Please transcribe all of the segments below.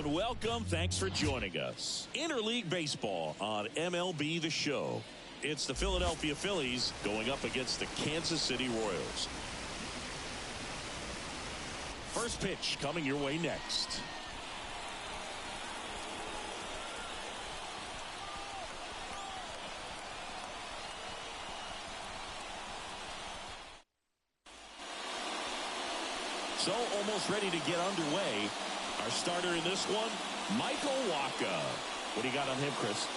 and welcome. Thanks for joining us. Interleague Baseball on MLB The Show. It's the Philadelphia Phillies going up against the Kansas City Royals. First pitch coming your way next. So almost ready to get underway. Our starter in this one, Michael Wacha. What do you got on him, Chris?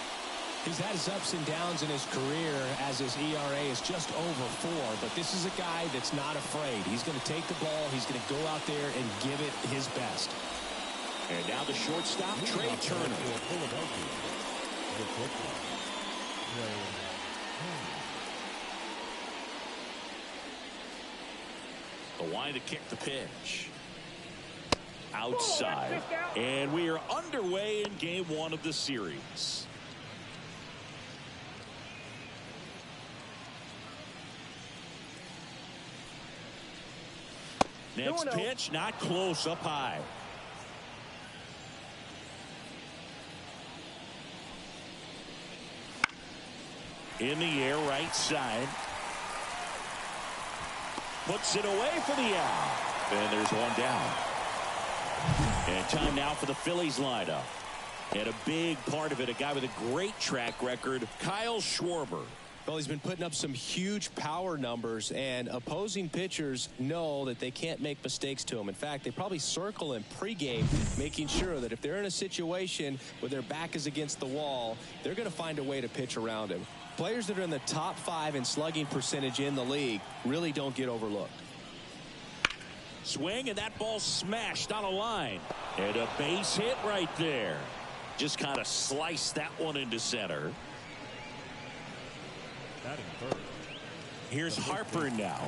He's had his ups and downs in his career as his ERA is just over 4. But this is a guy that's not afraid. He's going to take the ball. He's going to go out there and give it his best. And now the shortstop, Trey Turner. The line to kick the pitch. Outside. And we are underway in game 1 of the series. Next pitch, not close, up high. In the air, right side. Puts it away for the out. And there's one down. And time now for the Phillies lineup. And a big part of it, a guy with a great track record, Kyle Schwarber. Well, he's been putting up some huge power numbers, and opposing pitchers know that they can't make mistakes to him. In fact, they probably circle him pregame, making sure that if they're in a situation where their back is against the wall, they're going to find a way to pitch around him. Players that are in the top 5 in slugging percentage in the league really don't get overlooked. Swing, and that ball smashed on a line. And a base hit right there. Just kind of sliced that one into center. Here's Harper now.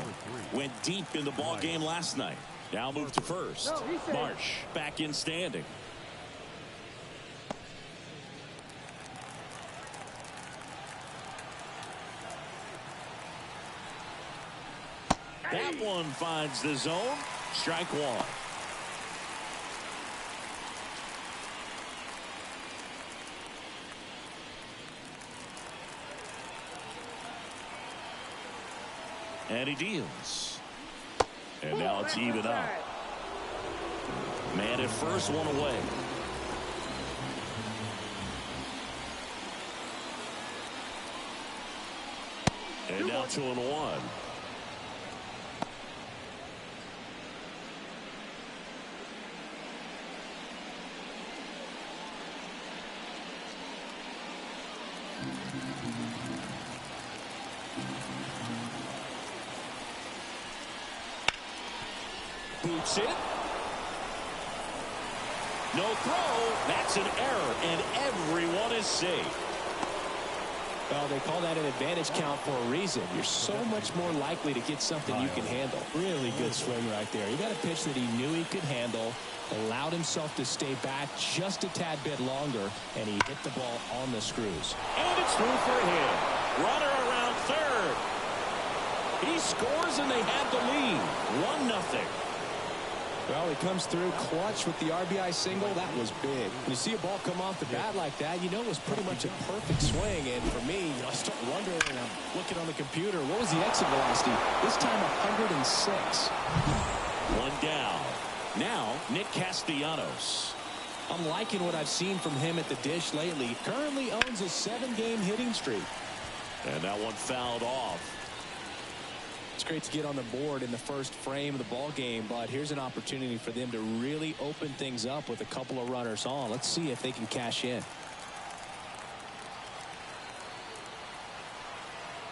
Went deep in the ball game last night. Now moved to first. Marsh back in standing. That one finds the zone. Strike 1. And he deals. And now it's even up. Man at first, one away. And now 2-1. Boots it. No throw. That's an error, and everyone is safe. Well, they call that an advantage count for a reason. You're so much more likely to get something you can handle. Really good swing right there. He got a pitch that he knew he could handle, allowed himself to stay back just a tad bit longer, and he hit the ball on the screws. And it's through for a hit. Runner around third. He scores, and they have the lead. 1-0. Well, he comes through clutch with the RBI single. That was big. When you see a ball come off the bat like that, you know it was pretty much a perfect swing. And for me, I start wondering, and I'm looking on the computer, what was the exit velocity? This time 106. 1 down. Now, Nick Castellanos. I'm liking what I've seen from him at the dish lately. Currently owns a 7-game hitting streak. And that one fouled off. It's great to get on the board in the first frame of the ball game, but here's an opportunity for them to really open things up with a couple of runners on. Let's see if they can cash in.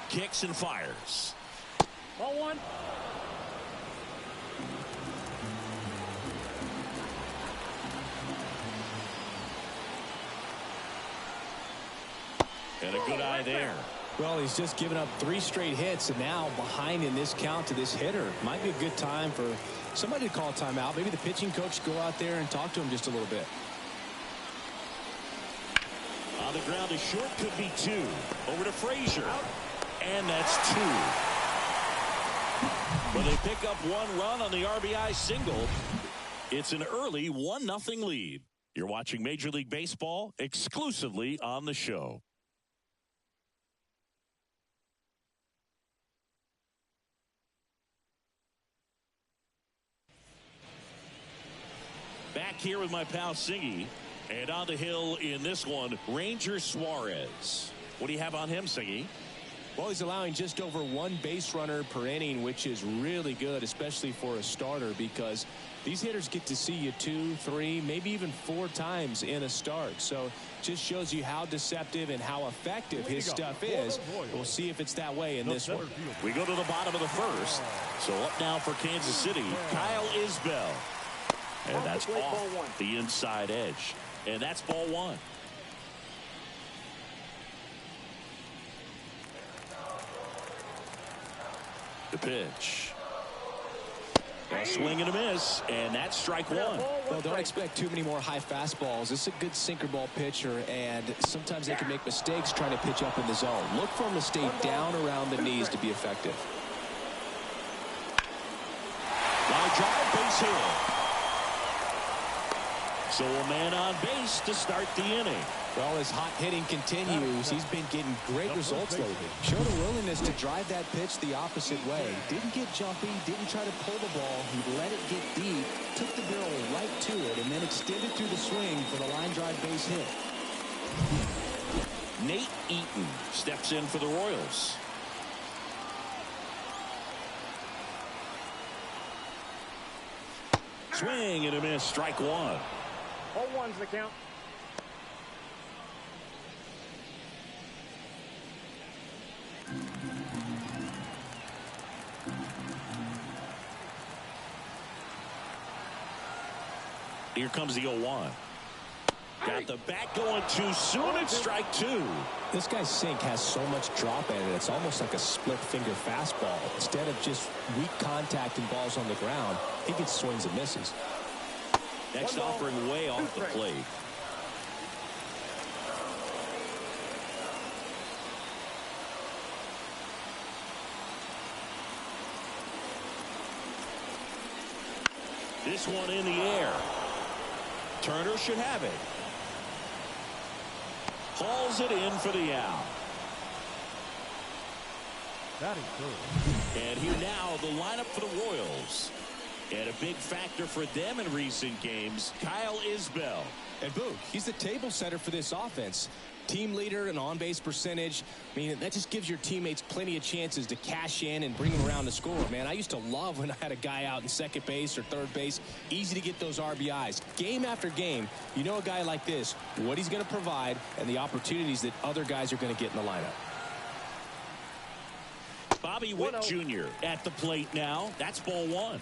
Kicks and fires. Ball 1. And a good eye there. Well, he's just given up 3 straight hits, and now behind in this count to this hitter. Might be a good time for somebody to call a timeout. Maybe the pitching coach go out there and talk to him just a little bit. On the ground, a short could be 2. Over to Frazier. And that's 2. Well, they pick up 1 run on the RBI single. It's an early 1-0 lead. You're watching Major League Baseball exclusively on the show. Back here with my pal Singy. And on the hill in this one, Ranger Suarez. What do you have on him, Singy? Well, he's allowing just over one base runner per inning, which is really good, especially for a starter, because these hitters get to see you 2, 3, maybe even 4 times in a start. So just shows you how deceptive and how effective his stuff is. We'll see if it's that way in this one. We go to the bottom of the first. So up now for Kansas City, Kyle Isbell. And that's off the inside edge. And that's ball 1. The pitch. A swing and a miss, and that's strike 1. Well, don't expect too many more high fastballs. This is a good sinker ball pitcher, and sometimes they can make mistakes trying to pitch up in the zone. Look for him to stay down around the knees to be effective. Line drive, base hit. So a man on base to start the inning. Well, as hot hitting continues, he's been getting great results lately. Showed a willingness to drive that pitch the opposite way. Didn't get jumpy, didn't try to pull the ball. He let it get deep, took the barrel right to it, and then extended through the swing for the line drive base hit. Nate Eaton steps in for the Royals. Swing and a miss, strike 1. All one's the count. Here comes the 0-1. Got the bat going too soon. It's strike 2. This guy's sink has so much drop in it. It's almost like a split finger fastball. Instead of just weak contact and balls on the ground, he gets swings and misses. Next offering way off the plate. This one in the air. Turner should have it. Hauls it in for the out. That is good. And here now the lineup for the Royals. And a big factor for them in recent games, Kyle Isbell. And Boog, he's the table setter for this offense. Team leader and on-base percentage. I mean, that just gives your teammates plenty of chances to cash in and bring them around to score. Man, I used to love when I had a guy out in second base or third base. Easy to get those RBIs. Game after game, you know a guy like this, what he's going to provide and the opportunities that other guys are going to get in the lineup. Bobby Witt Jr. at the plate now. That's ball 1.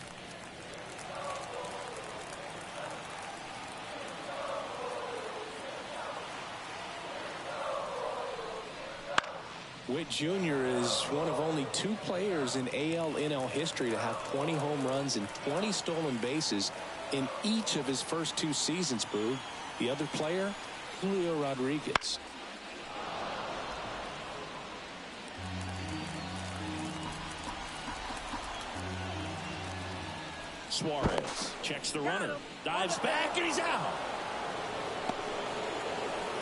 Witt Jr. is one of only 2 players in AL-NL history to have 20 home runs and 20 stolen bases in each of his first 2 seasons, Boog. The other player, Julio Rodriguez. Suarez checks the runner, dives back, and he's out.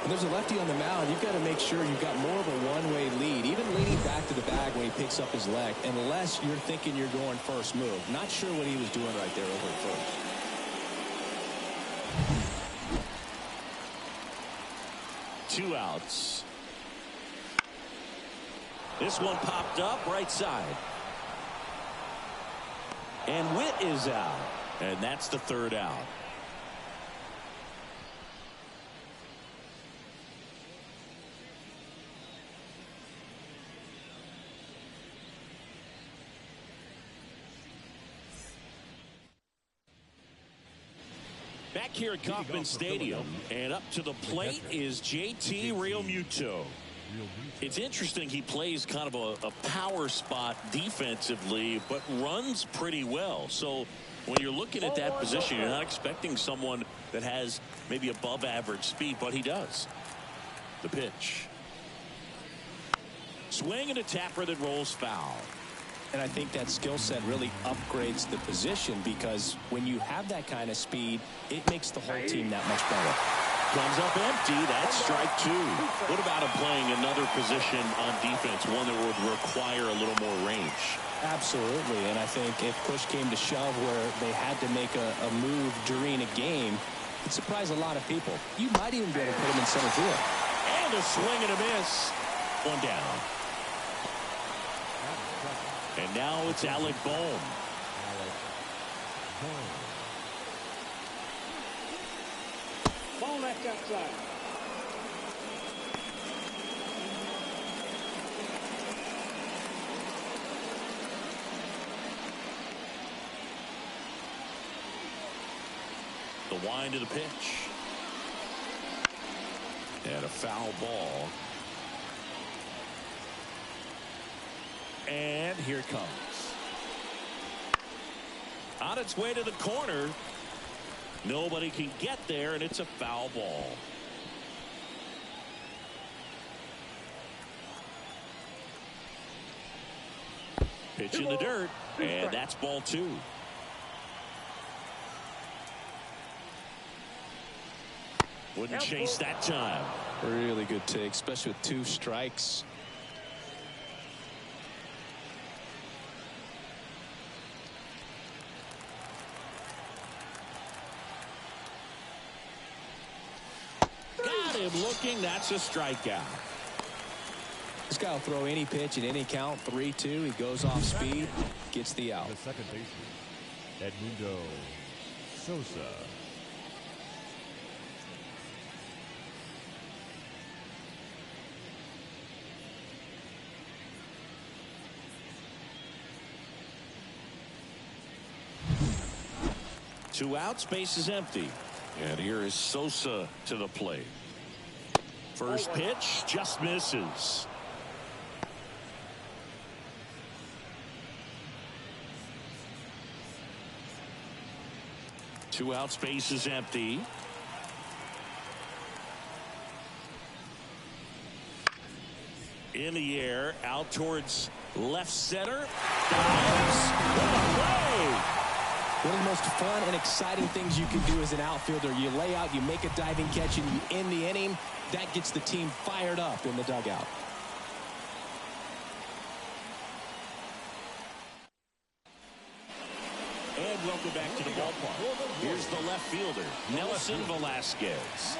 When there's a lefty on the mound, you've got to make sure you've got more of a one-way lead, even leaning back to the bag when he picks up his leg, unless you're thinking you're going first move. Not sure what he was doing right there over at first. Two outs. This one popped up right side. And Witt is out. And that's the 3rd out. Back here at Kauffman Stadium, and up to the plate is JT Realmuto. It's interesting, he plays kind of a power spot defensively, but runs pretty well. So when you're looking at that position, you're not expecting someone that has maybe above average speed, but he does. The pitch. Swing and a tapper that rolls foul. And I think that skill set really upgrades the position, because when you have that kind of speed, it makes the whole team that much better. Comes up empty. That's strike two. What about him playing another position on defense, one that would require a little more range? Absolutely. And I think if push came to shove where they had to make a move during a game, it'd surprise a lot of people. You might even be able to put him in center field. And a swing and a miss. One down. And now it's Alec Bohm. Ball left outside. The wind of the pitch. And a foul ball. And here it comes. On its way to the corner. Nobody can get there, and it's a foul ball. Pitch in the dirt, and that's ball two. Wouldn't chase that time. Really good take, especially with 2 strikes. Got him looking. That's a strikeout. This guy will throw any pitch at any count. 3-2. He goes off speed, gets the out. The second baseman, Edmundo Sosa. Two outs, base is empty. And here is Sosa to the plate. First pitch just misses. Two outs, base is empty. In the air, out towards left center. Dives. What a play! One of the most fun and exciting things you can do as an outfielder. You lay out, you make a diving catch, and you end the inning. That gets the team fired up in the dugout. And welcome back to the ballpark. Here's the left fielder, Nelson Velasquez.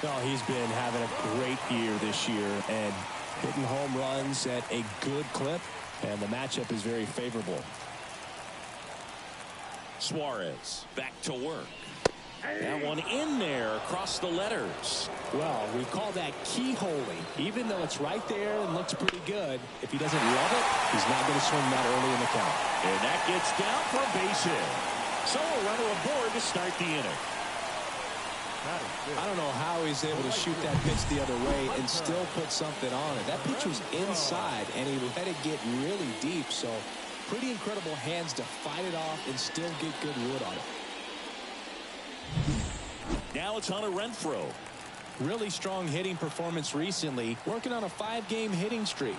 Oh, he's been having a great year this year and hitting home runs at a good clip, and the matchup is very favorable. Suarez back to work. That one in there across the letters. Well, we call that keyholing. Even though it's right there and looks pretty good, if he doesn't love it, he's not going to swing that early in the count. And that gets down for a base hit. So a runner aboard to start the inning. I don't know how he's able to shoot that pitch the other way and still put something on it. That pitch was inside, and he let it get really deep. So pretty incredible hands to fight it off and still get good wood on it. Now it's Hunter Renfroe. Really strong hitting performance recently, working on a 5-game hitting streak.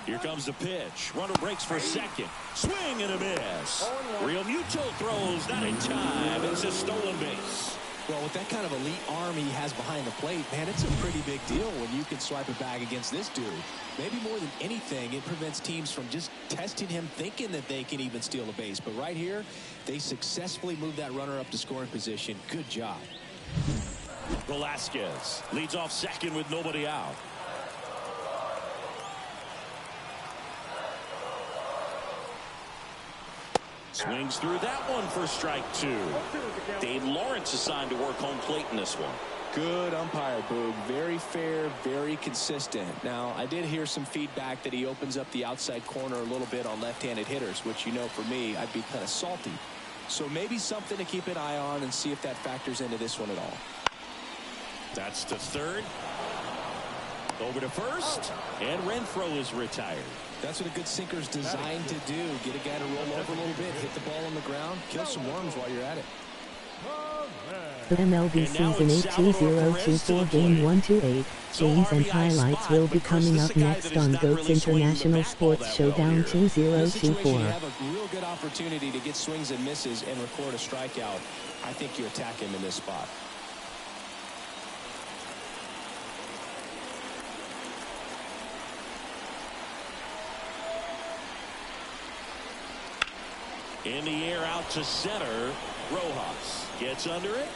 Here comes the pitch. Runner breaks for second. Swing and a miss. Real Muto throws not in time. It's a stolen base. Well, with that kind of elite arm he has behind the plate, man, it's a pretty big deal when you can swipe it back against this dude. Maybe more than anything, it prevents teams from just testing him, thinking that they can even steal a base. But right here, they successfully moved that runner up to scoring position. Good job. Velasquez leads off second with nobody out. Swings through that one for strike two. Dave Lawrence assigned to work home plate in this one. Good umpire, Boog. Very fair, very consistent. Now, I did hear some feedback that he opens up the outside corner a little bit on left-handed hitters, which, you know, for me, I'd be kind of salty. So maybe something to keep an eye on and see if that factors into this one at all. That's to third. Over to first. And Renfroe is retired. That's what a good sinker's designed to do. Get a guy to roll over a little bit, hit the ball on the ground, kill some worms while you're at it. Correct. The MLB season 8-2024 Game 1-8 games and highlights will be coming up next on GOAT's International Sports Showdown In this situation, 2024. you have a real good opportunity to get swings and misses and record a strikeout. I think you attack him in this spot. In the air out to center. Rojas gets under it.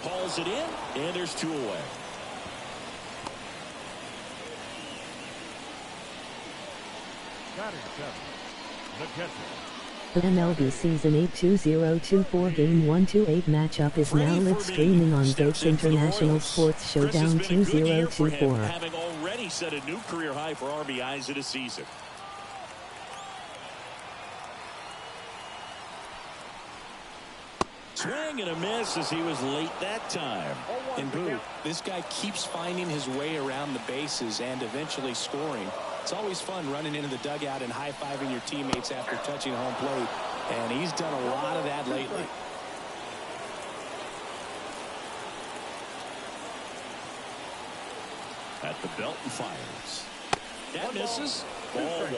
Hauls it in. And there's 2 away. Batting 7. The catcher. The MLB season 8-2024 Game 1-8 matchup is now live streaming on GOAT's International Sports Showdown Chris, it's been a good year for him, 2024. having already set a new career high for RBIs in a season. Swing and a miss as he was late that time. And Boo, this guy keeps finding his way around the bases and eventually scoring. It's always fun running into the dugout and high-fiving your teammates after touching home plate, and he's done a lot of that lately. At the belt and fires. That misses. Ball 1.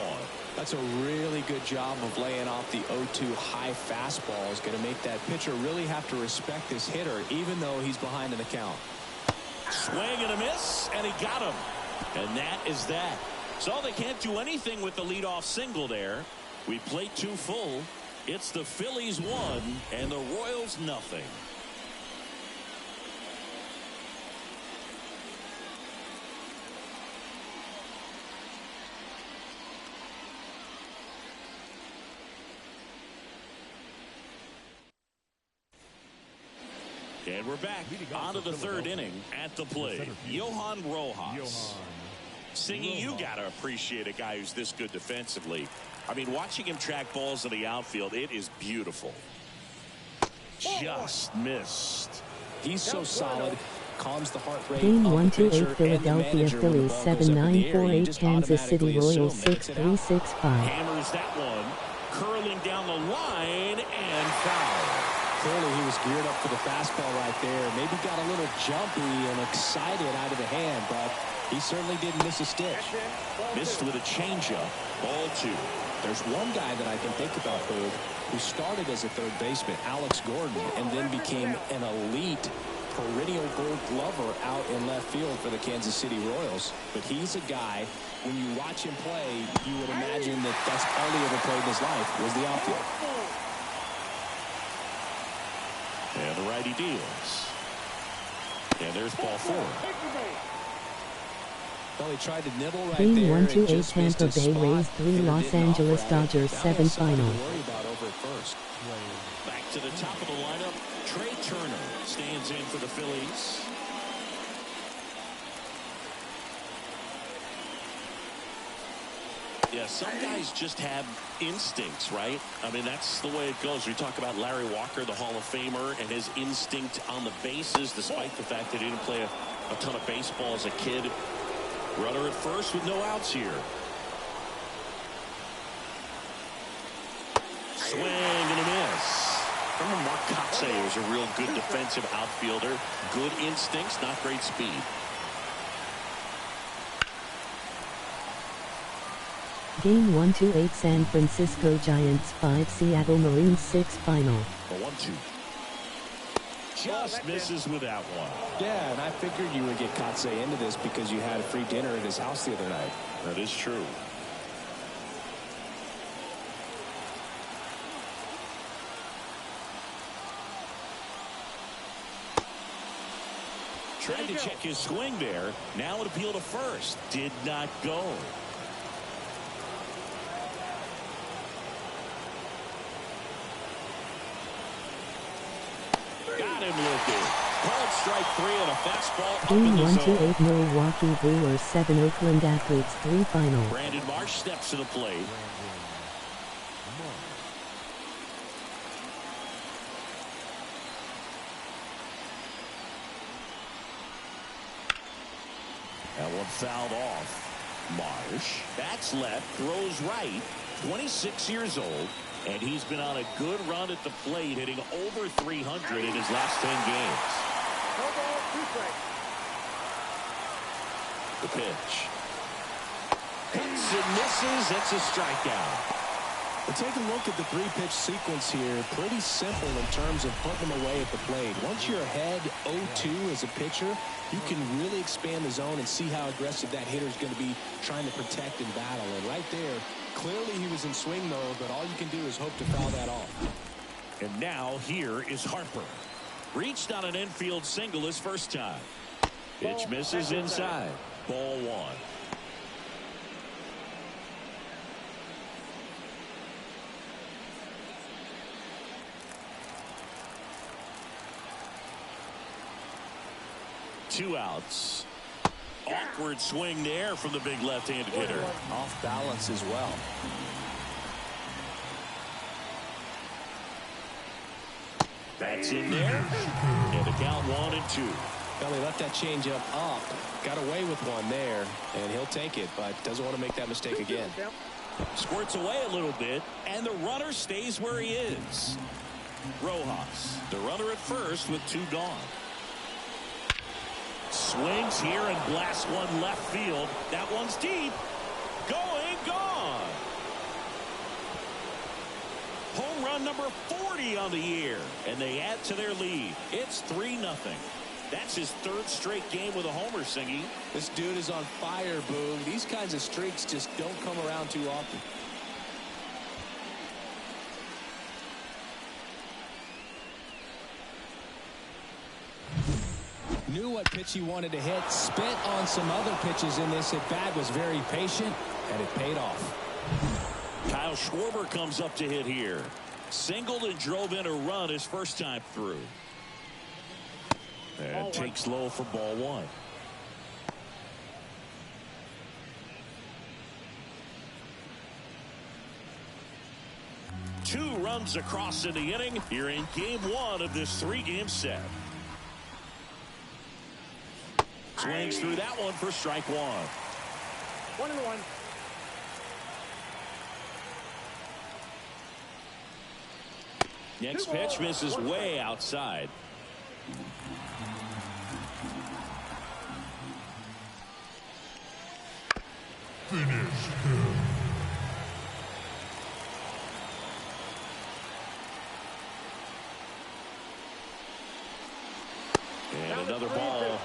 That's a really good job of laying off the 0-2 high fastball. Is going to make that pitcher really have to respect this hitter, even though he's behind in the count. Swing and a miss, and he got him. And that is that. So they can't do anything with the leadoff single there. We played 2 full. It's the Phillies 1 and the Royals nothing. And we're back onto the 3rd inning. At the plate, Johan Rojas. Singy, you got to appreciate a guy who's this good defensively. I mean, watching him track balls in the outfield, it is beautiful. Just missed. He's so solid. Calms the heart rate. Game of the 1-8 pitcher and the Philadelphia manager when the Phillies ball goes up in the air. You 7-9-4-8 just Kansas City automatically Royals assume that it's an out. 6-3-6-5. Hammers that one. Curling down the line and foul. Clearly he was geared up for the fastball right there. Maybe got a little jumpy and excited out of the hand, but he certainly didn't miss a stitch. Missed with a changeup. Ball 2. There's one guy that I can think about, who started as a third baseman, Alex Gordon, and then became an elite perennial Gold Glover out in left field for the Kansas City Royals. But he's a guy, when you watch him play, you would imagine that that's all he ever played in his life was the outfield. And the righty deals. And there's ball 4. Well, he tried to nibble right Game there. 1-8 Tampa Bay Rays 3 Los Angeles Dodgers 7 final. Worry about over at first. Back to the top of the lineup. Trey Turner stands in for the Phillies. Yeah, some guys just have instincts, right? I mean, that's the way it goes. We talk about Larry Walker, the Hall of Famer, and his instinct on the bases, despite the fact that he didn't play a ton of baseball as a kid. Runner at first with no outs here. Swing and a miss. Remember Mark Kotsay was a real good defensive outfielder. Good instincts, not great speed. Game 1-8 San Francisco Giants 5 Seattle Mariners 6 final. A 1-2. Just misses with that one. Yeah, and I figured you would get Kotsay into this because you had a free dinner at his house the other night. That is true. Tried to check his swing there. Now an appeal to first. Did not go. Got him looking. Called strike 3 and a fastball up Game in the zone. 1-8 Milwaukee Brewers 7 Oakland Athletics 3 final. Brandon Marsh steps to the plate. That one fouled off. Marsh. That's left. Throws right. 26 years old. And he's been on a good run at the plate, hitting over 300 in his last 10 games. No ball, 2 strikes. The pitch. Hits and misses. It's a strikeout. But take a look at the 3-pitch sequence here. Pretty simple in terms of putting them away at the plate. Once you're ahead 0-2 as a pitcher, you can really expand the zone and see how aggressive that hitter is going to be trying to protect and battle. And right there, clearly he was in swing mode, but all you can do is hope to foul that off. And now here is Harper. Reached on an infield single his first time. Pitch misses inside. Ball 1. Two outs. Awkward swing there from the big left-handed hitter. Off balance as well. That's in there. And the count 1-2. Well, he left that changeup up. Got away with one there, and he'll take it, but doesn't want to make that mistake again. Squirts away a little bit, and the runner stays where he is. Rojas, the runner at first with 2 gone. Swings here and blasts one left field. That one's deep. Going, gone. Home run number 40 on the year, and they add to their lead. It's 3-0. That's his 3rd straight game with a homer, Singy. This dude is on fire, Boog. These kinds of streaks just don't come around too often. Knew what pitch he wanted to hit. Spent on some other pitches in this at bat. Was very patient, and it paid off. Kyle Schwarber comes up to hit here. Singled and drove in a run his first time through. And takes low for ball 1. Two runs across in the inning here in game 1 of this 3-game set. Swings through that one for strike 1. 1-1. Next pitch misses way outside. And another ball.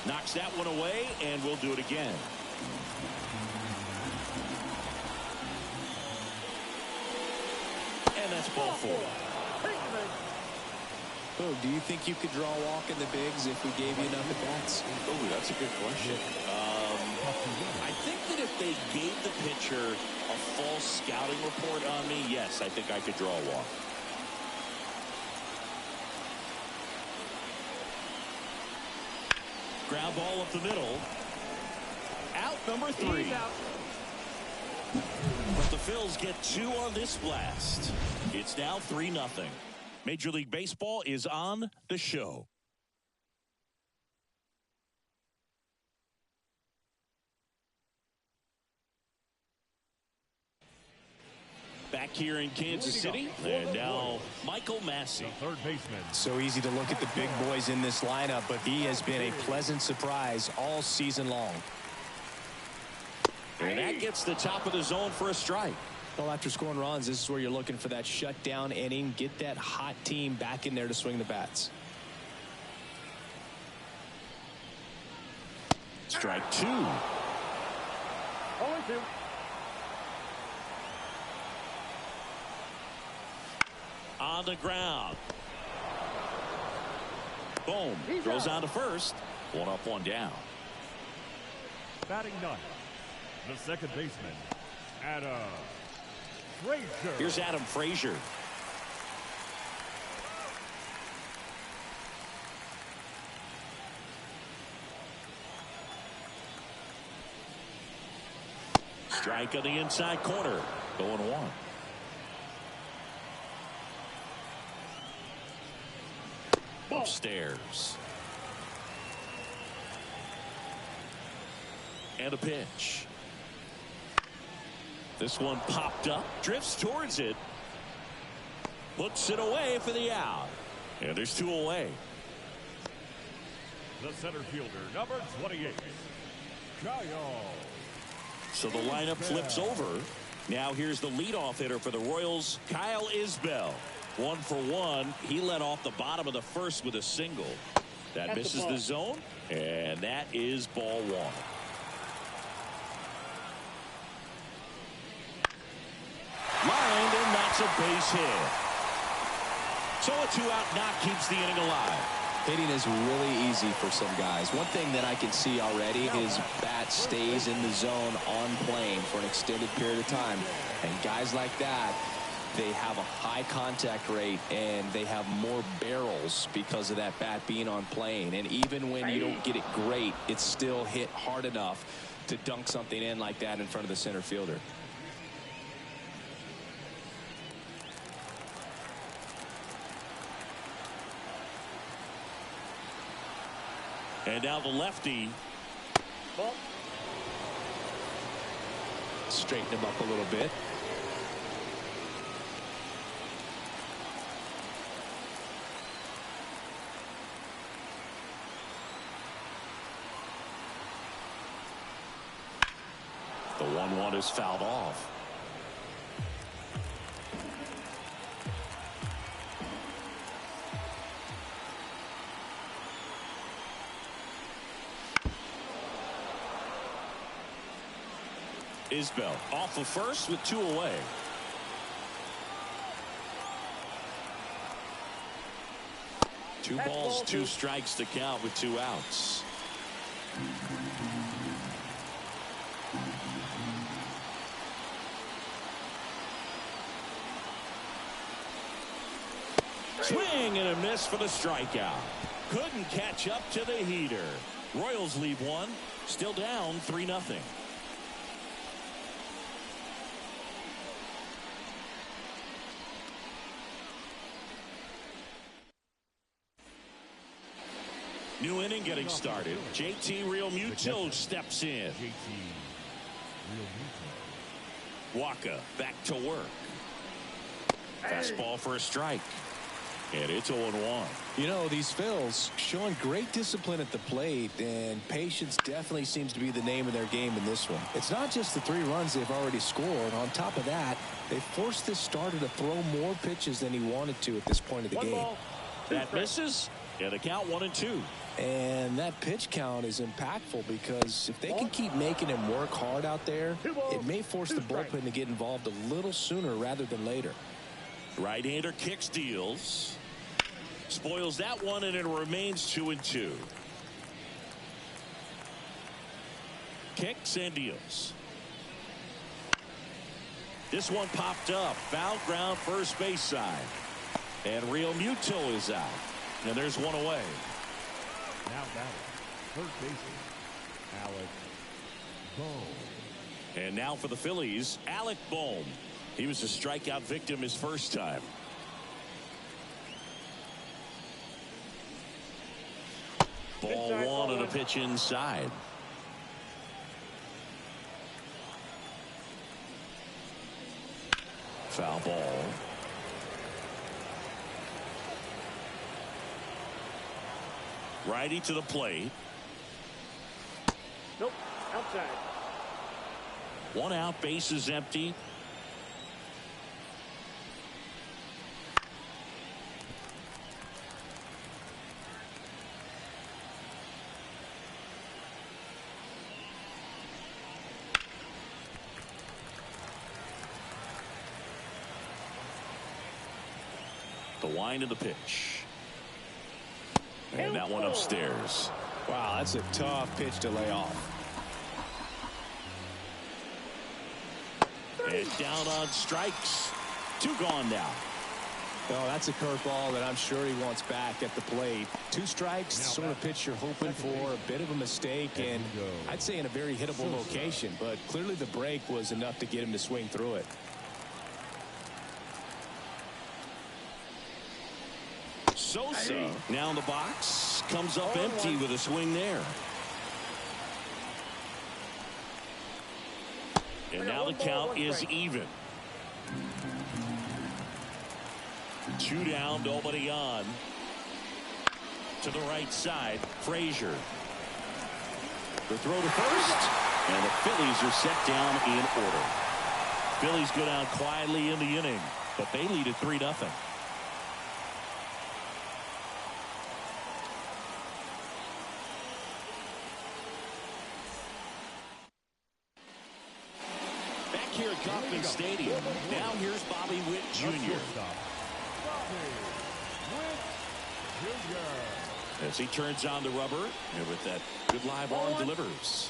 Knocks that one away, and we'll do it again. And that's ball 4. Oh, do you think you could draw a walk in the bigs if we gave you enough at bats? Oh, that's a good question. I think that if they gave the pitcher a false scouting report on me, yes, I think I could draw a walk. Ground ball up the middle. Out number 3. But the Phils get 2 on this blast. It's now 3-0. Major League Baseball is on the show. Back here in Kansas City, and now Michael Massey. Third baseman. So easy to look at the big boys in this lineup, but he has been a pleasant surprise all season long. And that gets the top of the zone for a strike. Well, after scoring runs, this is where you're looking for that shutdown inning. Get that hot team back in there to swing the bats. Strike 2. 0-2. On the ground. Boom. Throws on to first. 1 up, 1 down. Batting ninth, the second baseman, Adam Frazier. Here's Adam Frazier. Strike on the inside corner. 0-1. Upstairs. And a pitch. This one popped up, drifts towards it, puts it away for the out. And there's 2 away. The center fielder, number 28, Kyle. So the lineup flips over. Now here's the leadoff hitter for the Royals, Kyle Isbell. 1 for 1. He led off the bottom of the first with a single. That misses the zone, and that is ball 1. Lined, and that's a base hit. So a 2-out knock keeps the inning alive. Hitting is really easy for some guys. One thing that I can see already, his bat stays in the zone on plane for an extended period of time. And guys like that, they have a high contact rate and they have more barrels because of that bat being on plane. And even when you don't get it great, it's still hit hard enough to dunk something in like that in front of the center fielder. And now the lefty. Straighten him up a little bit. The 1-1 is fouled off. Isbell off of first with 2 away. Two balls, 2 strikes to count with 2 outs. Swing and a miss for the strikeout. Couldn't catch up to the heater. Royals leave 1. Still down 3-0. New inning getting started. JT Realmuto steps in. Waka back to work. Fastball for a strike. And it's 0-1. You know, these Phils showing great discipline at the plate, and patience definitely seems to be the name of their game in this one. It's not just the 3 runs they've already scored. On top of that, they forced this starter to throw more pitches than he wanted to at this point of the game. That misses. Yeah, the count 1-2. And that pitch count is impactful because if they can keep making him work hard out there, it may force the bullpen to get involved a little sooner rather than later. Right-hander kicks, deals. Spoils that one, and it remains 2-2. Kicks and deals. This one popped up. Foul ground first base side. And Realmuto is out. And there's 1 away. Now batting, third baseman, Alec Bohm. And now for the Phillies, Alec Bohm. He was a strikeout victim his first time. Ball 1 and a pitch inside. Foul ball. Righty to the plate. Nope, outside. 1 out, base is empty. The wind of the pitch. And that one upstairs. Wow, that's a tough pitch to lay off. And down on strikes. 2 gone now. Oh, that's a curveball that I'm sure he wants back at the plate. 2 strikes, sort of pitch you're hoping for. A bit of a mistake, and I'd say in a very hittable location. But clearly the break was enough to get him to swing through it. Sosa now in the box. Comes up empty with a swing there. And now the count is even. 2 down, nobody on. To the right side, Frazier. The throw to first, and the Phillies are set down in order. Phillies go down quietly in the inning, but they lead at 3-0. Back here at Kauffman Stadium, now here's Bobby Witt Jr. As he turns on the rubber, and with that good live arm delivers.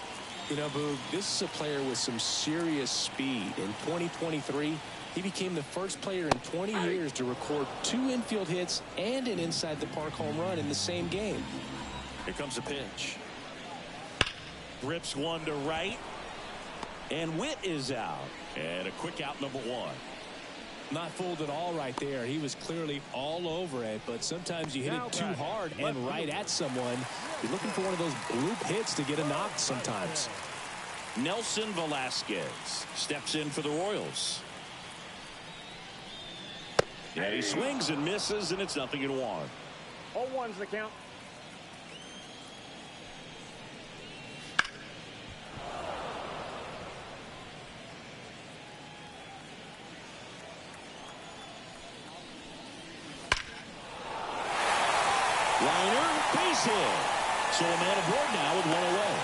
You know, Boog, this is a player with some serious speed. In 2023, he became the first player in 20 years to record 2 infield hits and an inside the park home run in the same game. Here comes a pitch. Rips one to right. And Witt is out. And a quick out, number 1. Not fooled at all right there. He was clearly all over it, but sometimes you hit it too hard and right at someone. You're looking for one of those bloop hits to get a knock sometimes. Nelson Velasquez steps in for the Royals. Yeah, he swings and misses, and it's 0-1. 0-1's the count. Liner, base hit. So a man aboard now with 1 away.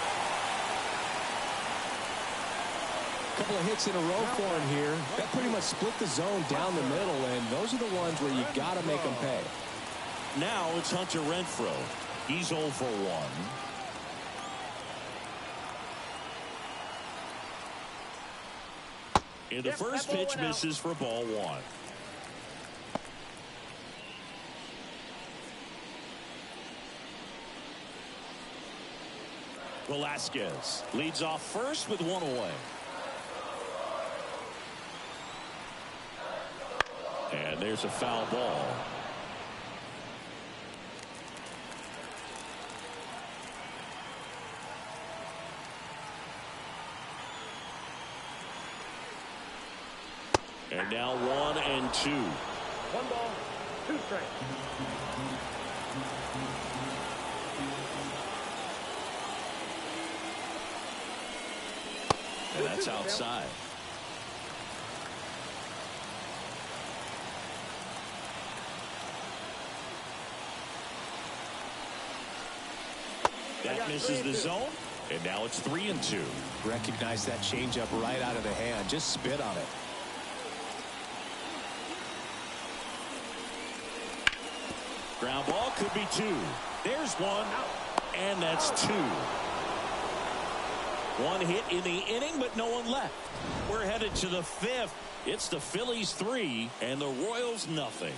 Couple of hits in a row for him here. That pretty much split the zone down the middle, and those are the ones where you got to make them pay. Now it's Hunter Renfroe. He's 0 for 1. And the first pitch misses for ball 1. Velasquez leads off first with 1 away. And there's a foul ball. And now 1 and 2. 1 ball, 2 strikes. And that's outside. That misses the zone. And now it's 3 and 2. Recognize that changeup right out of the hand. Just spit on it. Ground ball could be 2. There's 1. And that's 2. 1 hit in the inning, but no one left. We're headed to the 5th. It's the Phillies 3 and the Royals nothing.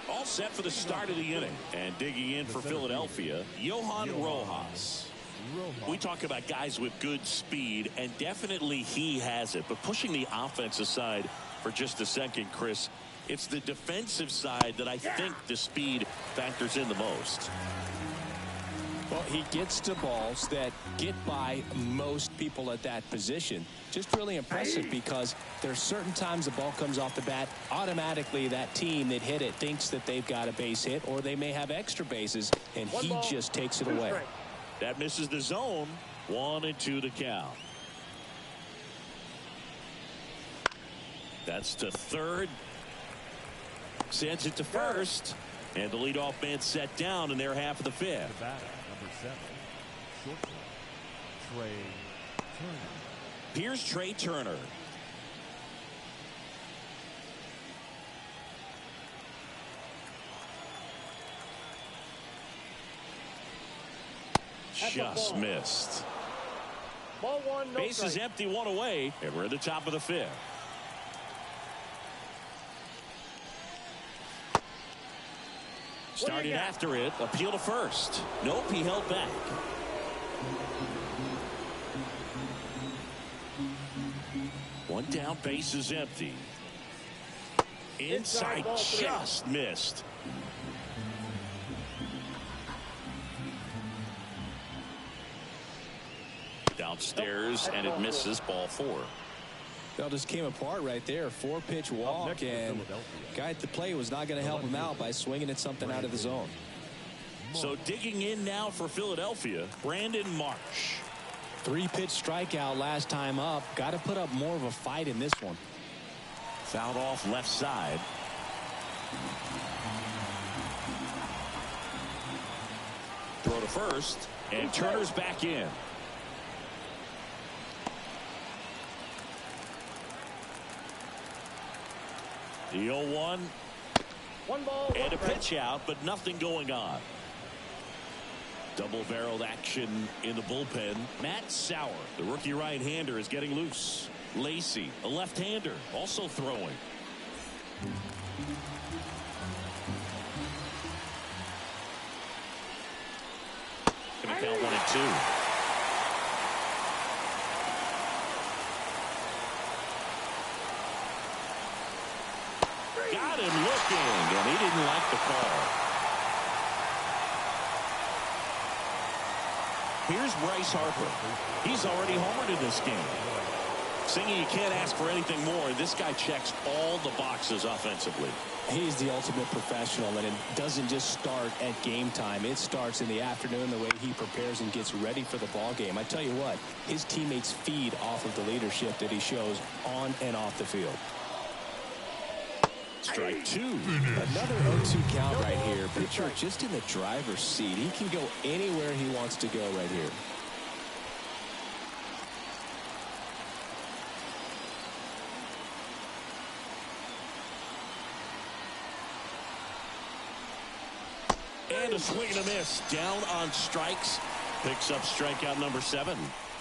All set for the start of the inning. And digging in for Philadelphia, Johan Rojas. We talk about guys with good speed, and definitely he has it. But pushing the offense aside for just a second, Chris, it's the defensive side that I think the speed factors in the most. Well, he gets to balls that get by most people at that position. Just really impressive because there's certain times the ball comes off the bat, automatically that team that hit it thinks that they've got a base hit, or they may have extra bases, and he just takes it away. That misses the zone. 1 and 2 to count. That's to third. Sends it to first. And the leadoff man set down in their half of the 5th. Number 7, shortstop, Trey Turner. Here's Trey Turner. Just missed. Ball 1, no Base is strike. empty, 1 away, and we're at the top of the 5th. Started after it, appeal to first. Nope, he held back. One down, base is empty. Inside just missed. Downstairs, and it misses. Ball 4. That just came apart right there. 4-pitch walk, and guy at the plate was not going to help him out by swinging at something out of the zone. So digging in now for Philadelphia, Brandon Marsh. 3-pitch strikeout last time up. Got to put up more of a fight in this one. Fouled off left side. Throw to first, and Turner's back in. The 0-1. One ball. And a pitch out, but nothing going on. Double-barreled action in the bullpen. Matt Sauer, the rookie right-hander, is getting loose. Lacey, a left-hander, also throwing. Gonna count 1-2. Got him looking, and he didn't like the call. Here's Bryce Harper. He's already homered in this game. Singing, you can't ask for anything more. This guy checks all the boxes offensively. He's the ultimate professional, and it doesn't just start at game time. It starts in the afternoon, the way he prepares and gets ready for the ball game. I tell you what, his teammates feed off of the leadership that he shows on and off the field. Strike 2. Another 0-2 count right here. Pitcher just in the driver's seat. He can go anywhere he wants to go right here. And a swing and a miss. Down on strikes. Picks up strikeout number 7.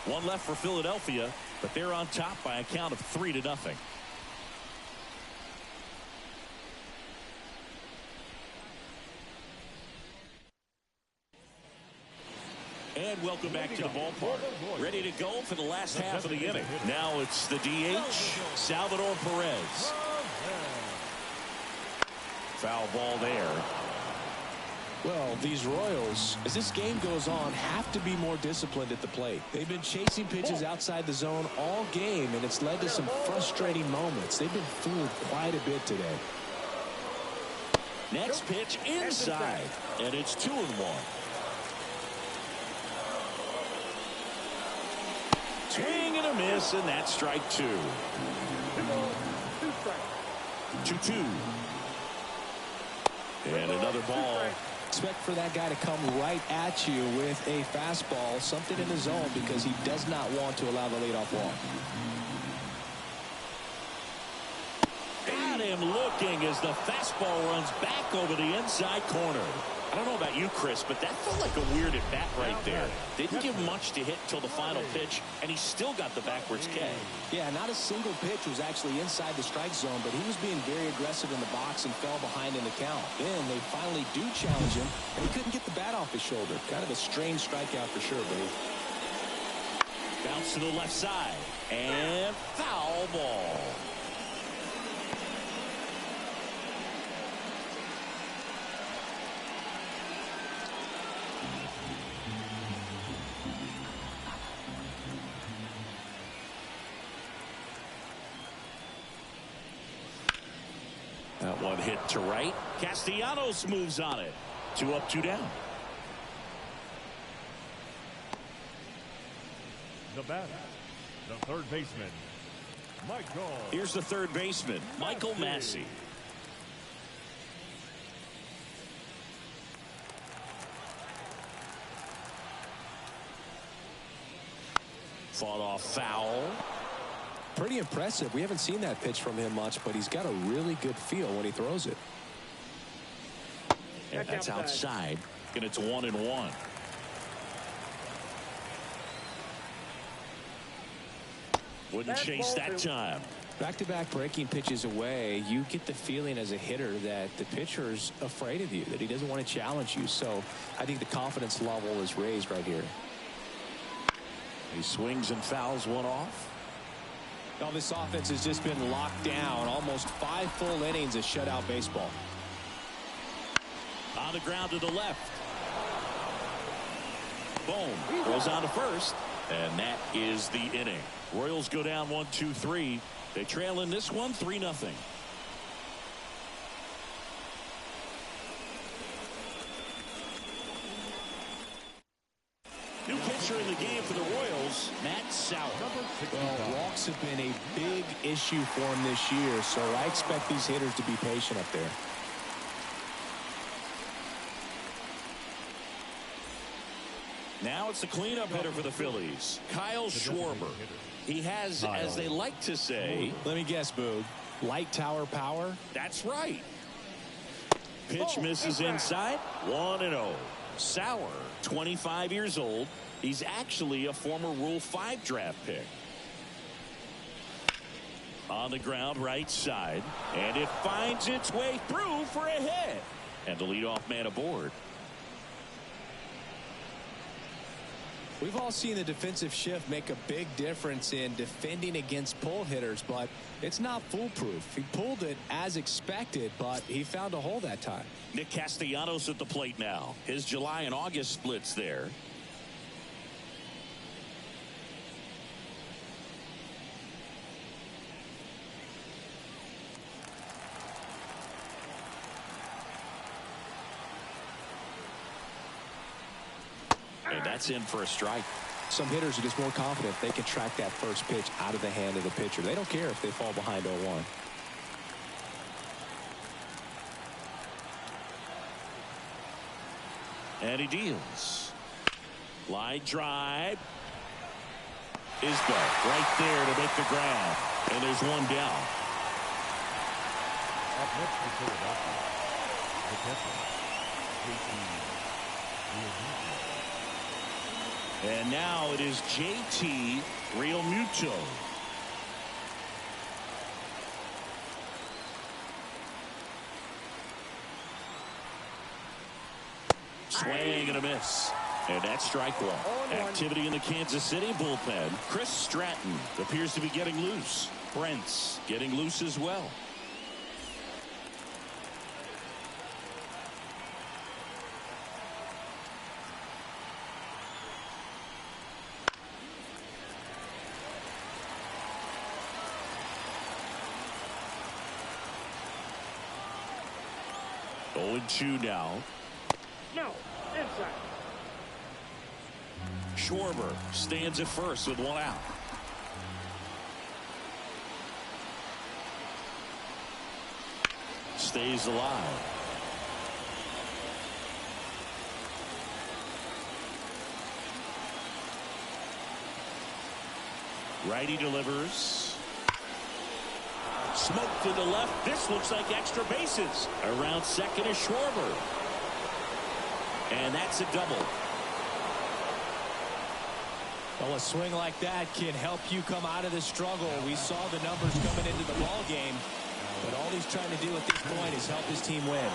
One left for Philadelphia, but they're on top by a count of 3-0. And welcome back to the ballpark. Ready to go for the last half of the inning. Now it's the DH, Salvador Perez. Foul ball there. Well, these Royals, as this game goes on, have to be more disciplined at the plate. They've been chasing pitches outside the zone all game, and it's led to some frustrating moments. They've been fooled quite a bit today. Next pitch inside, and it's 2-1. Swing and a miss, and that's strike 2. 2-2. And another ball. Expect for that guy to come right at you with a fastball, something in the zone, because he does not want to allow the leadoff walk. Got him looking as the fastball runs back over the inside corner. I don't know about you, Chris, but that felt like a weird at bat right there. Didn't give much to hit till the final pitch, and he still got the backwards K. Yeah, not a single pitch was actually inside the strike zone, but he was being very aggressive in the box and fell behind in the count. Then they finally do challenge him, and he couldn't get the bat off his shoulder. Kind of a strange strikeout for sure, Billy. Bounce to the left side, and foul ball. That one hit to right. Castellanos moves on it. 2 up, 2 down. The batter, the third baseman, Michael. Here's the third baseman, Michael Massey. Fought off foul. Pretty impressive. We haven't seen that pitch from him much, but he's got a really good feel when he throws it. And that's outside, and it's 1-1. Wouldn't chase that time. Back-to-back breaking pitches away, you get the feeling as a hitter that the pitcher's afraid of you, that he doesn't want to challenge you. So I think the confidence level is raised right here. He swings and fouls one off. Well, this offense has just been locked down. Almost 5 full innings of shutout baseball. On the ground to the left. Boom. Goes on to first. And that is the inning. Royals go down 1-2-3. They trail in this one 3-0. New pitcher in the game for the Royals, Matt Sauer. Well, walks have been a big issue for him this year, so I expect these hitters to be patient up there. Now it's the cleanup hitter for the Phillies, Kyle Schwarber. He has, as they like to say, let me guess, Boog, light tower power? That's right. Pitch misses inside, 1-0. Sauer, 25 years old. He's actually a former Rule 5 draft pick. On the ground, right side, and it finds its way through for a hit. And the leadoff man aboard. We've all seen the defensive shift make a big difference in defending against pull hitters, but it's not foolproof. He pulled it as expected, but he found a hole that time. Nick Castellanos at the plate now. His July and August splits there. And that's in for a strike. Some hitters are just more confident they can track that first pitch out of the hand of the pitcher. They don't care if they fall behind 0-1. And he deals. Line drive is back right there to make the grab. And there's one down. Up next for Philadelphia, the catcher, And now it is JT Realmuto. Swing and a miss. And that's strike one. Activity in the Kansas City bullpen. Chris Stratton appears to be getting loose. Brent's getting loose as well. Oh, 0-2 now. No, inside. Schwarber stands at first with one out. Stays alive. Righty delivers. Smoke to the left. This looks like extra bases. Around second is Schwarber. And that's a double. Well, a swing like that can help you come out of the struggle. We saw the numbers coming into the ball game, but all he's trying to do at this point is help his team win.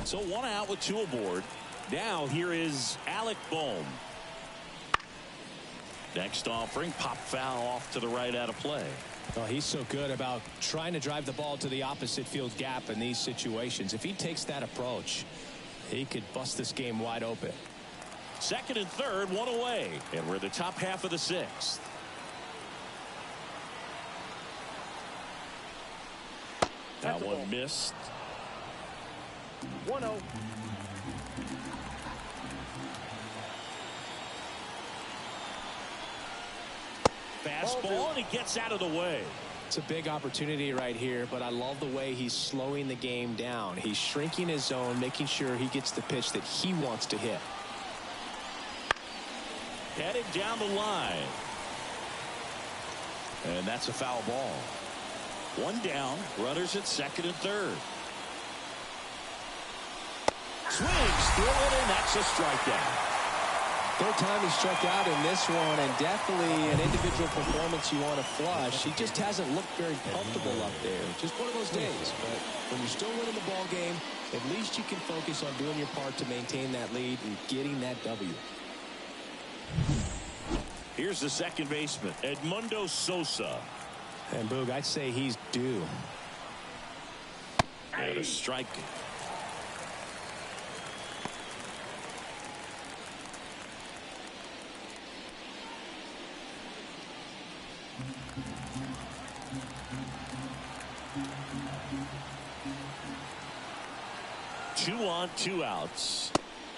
So one out with two aboard. Now here is Alec Bohm. Next offering, pop foul off to the right out of play. Well, he's so good about trying to drive the ball to the opposite field gap in these situations. If he takes that approach, he could bust this game wide open. Second and third, one away. And we're the top half of the sixth. That one missed. 1-0. Fastball, and he gets out of the way. It's a big opportunity right here, but I love the way he's slowing the game down. He's shrinking his zone, making sure he gets the pitch that he wants to hit. Headed down the line. And that's a foul ball. One down, runners at second and third. Swings through it, and that's a strikeout. Third time he struck out in this one, and definitely an individual performance you want to flush. He just hasn't looked very comfortable up there. Just one of those days. But when you're still winning the ball game, at least you can focus on doing your part to maintain that lead and getting that W. Here's the second baseman, Edmundo Sosa. And Boog, I'd say he's due. And a strike. Two on, two outs.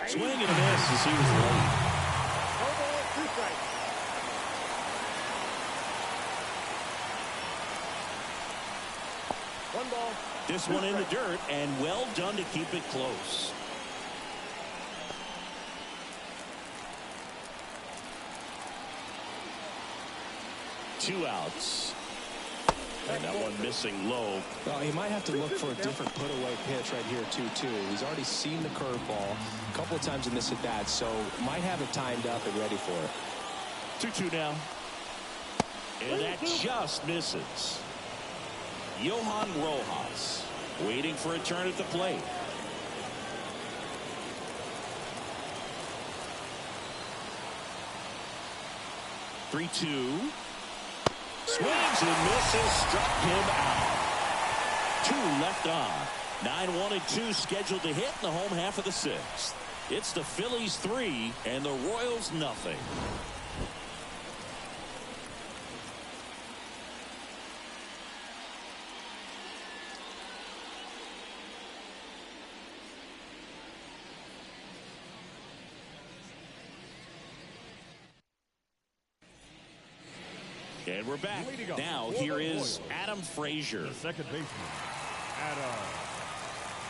Swing and a miss as he was late. No ball, 2 strikes. One ball. This one in the dirt, and well done to keep it close. Two outs. And that one missing low. Well, he might have to look for a different put-away pitch right here, too. He's already seen the curveball a couple of times in this at-bat, so might have it timed up and ready for it. 2-2 now. And that just misses. Johan Rojas waiting for a turn at the plate. Three-two. Swings and misses, struck him out. 2 left on. 9-1 and 2 scheduled to hit in the home half of the 6th. It's the Phillies 3 and the Royals nothing. And we're back. Now here is Adam Frazier. The second baseman, Adam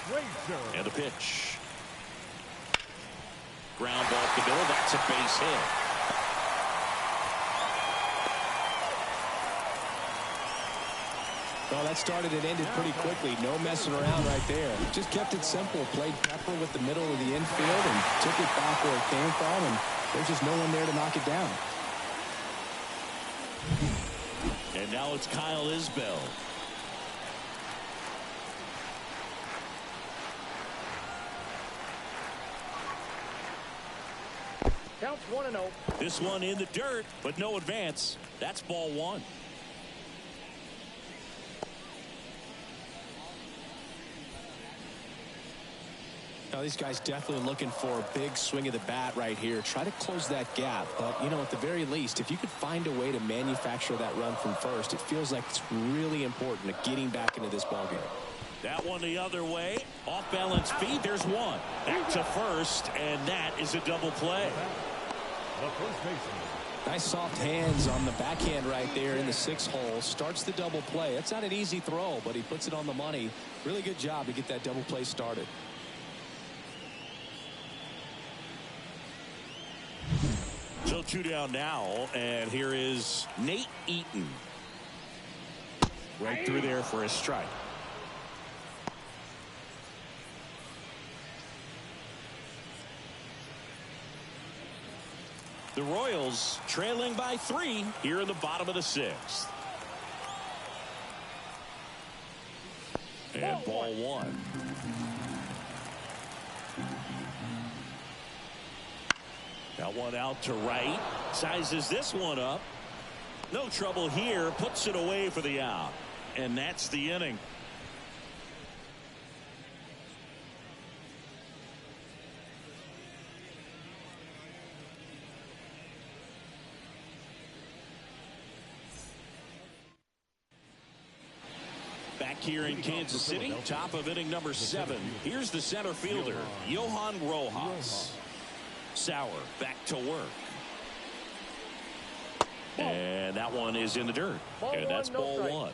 Frazier. And the pitch. Ground ball up the middle. That's a base hit. Well, that started and ended pretty quickly. No messing around right there. Just kept it simple. Played pepper with the middle of the infield and took it back where it came from. And there's just no one there to knock it down. And now it's Kyle Isbell. Counts 1-0. This one in the dirt, but no advance. That's ball 1. Now, these guys definitely looking for a big swing of the bat right here. Try to close that gap. But, you know, at the very least, if you could find a way to manufacture that run from first, it feels like it's really important to getting back into this ballgame. That one the other way. Off balance feed. There's one. Back to first, and that is a double play. The first baseman. Nice soft hands on the backhand right there in the 6th hole. Starts the double play. It's not an easy throw, but he puts it on the money. Really good job to get that double play started. So 2 down now, and here is Nate Eaton. Right through there for a strike. The Royals trailing by 3 here in the bottom of the 6th. And ball 1. That one out to right. Sizes this one up. No trouble here. Puts it away for the out. And that's the inning. Back here in Kansas City, top of inning number 7. Here's the center fielder, Johan Rojas. Sauer back to work. And that one is in the dirt. And that's ball 1.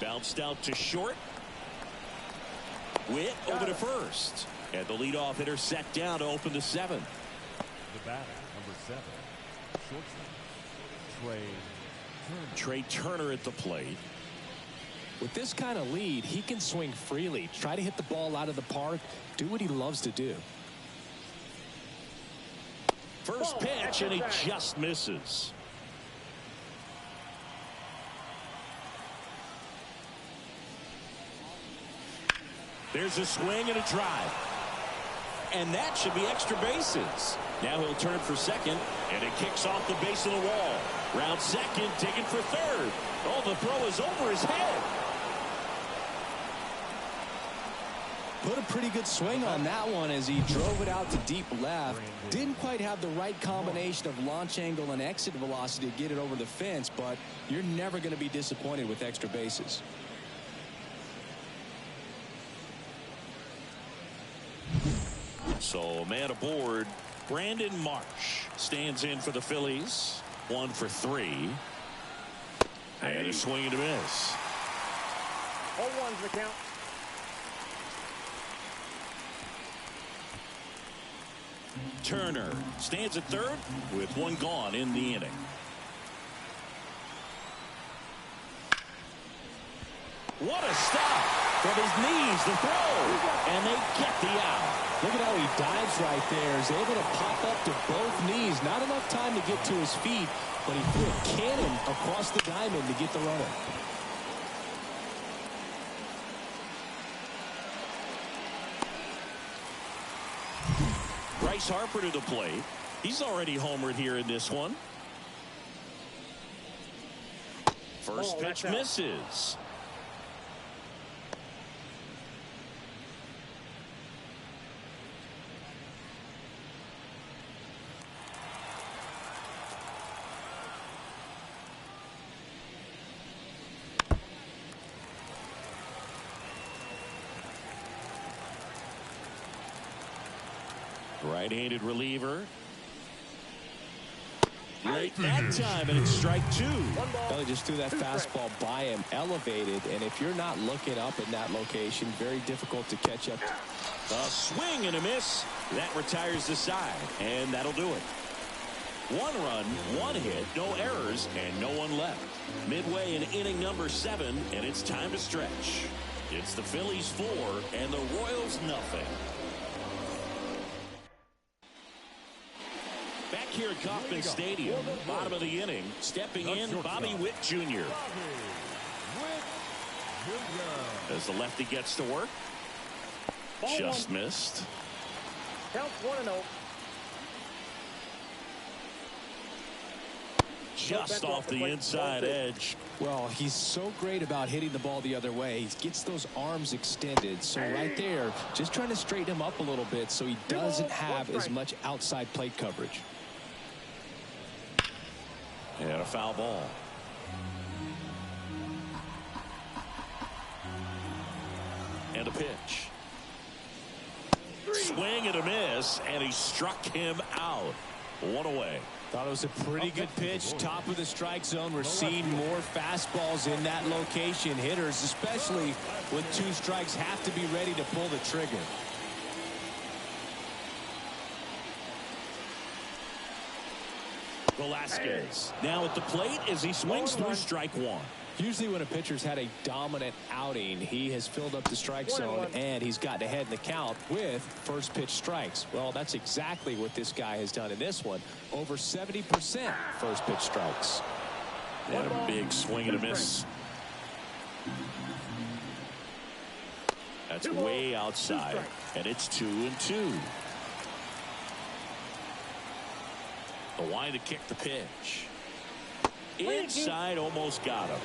Bounced out to short. Witt over to first. And the leadoff hitter set down to open the 7th. The batter, number 7, shortstop, Trey Turner. Trey Turner at the plate. With this kind of lead, he can swing freely, try to hit the ball out of the park, do what he loves to do. First pitch, and he just misses. There's a swing and a drive. And that should be extra bases. Now he'll turn for second, and it kicks off the base of the wall. Round second, taken for third. Oh, the throw is over his head. Put a pretty good swing on that one as he drove it out to deep left. Didn't quite have the right combination of launch angle and exit velocity to get it over the fence, but you're never going to be disappointed with extra bases. So, man aboard, Brandon Marsh stands in for the Phillies. 1 for 3. And a swing and a miss. 0-1's the count. Turner stands at third with 1 gone in the inning. What a stop from his knees, the throw, and they get the out. Look at how he dives right there. He's able to pop up to both knees. Not enough time to get to his feet, but he threw a cannon across the diamond to get the runner. Bryce Harper to the plate. He's already homered here in this one. First pitch misses. Right-handed reliever. Late that time, and it's strike 2. Well, he just threw that fastball by him, elevated, and if you're not looking up in that location, very difficult to catch up to. A swing and a miss. That retires the side, and that'll do it. 1 run, 1 hit, no errors, and no one left. Midway in inning number 7, and it's time to stretch. It's the Phillies 4 and the Royals nothing. Back here at Kauffman Stadium, bottom of the inning, stepping in, Bobby Witt Jr. As the lefty gets to work. Just missed. Counts 1-0. Just off the inside edge. Well, he's so great about hitting the ball the other way. He gets those arms extended. So right there, just trying to straighten him up a little bit so he doesn't have as much outside plate coverage. And a foul ball. And a pitch. Swing and a miss, and he struck him out. 1 away. Thought it was a pretty good pitch. Top of the strike zone. We're seeing more fastballs in that location. Hitters, especially with 2 strikes, have to be ready to pull the trigger. Velasquez now at the plate as he swings through strike 1. Usually when a pitcher's had a dominant outing, he has filled up the strike zone and he's gotten ahead in the count with first pitch strikes. Well, that's exactly what this guy has done in this one. Over 70% first pitch strikes. And a big swing and a miss. That's way outside, and it's 2-2. The line to kick the pitch. Inside, almost got him.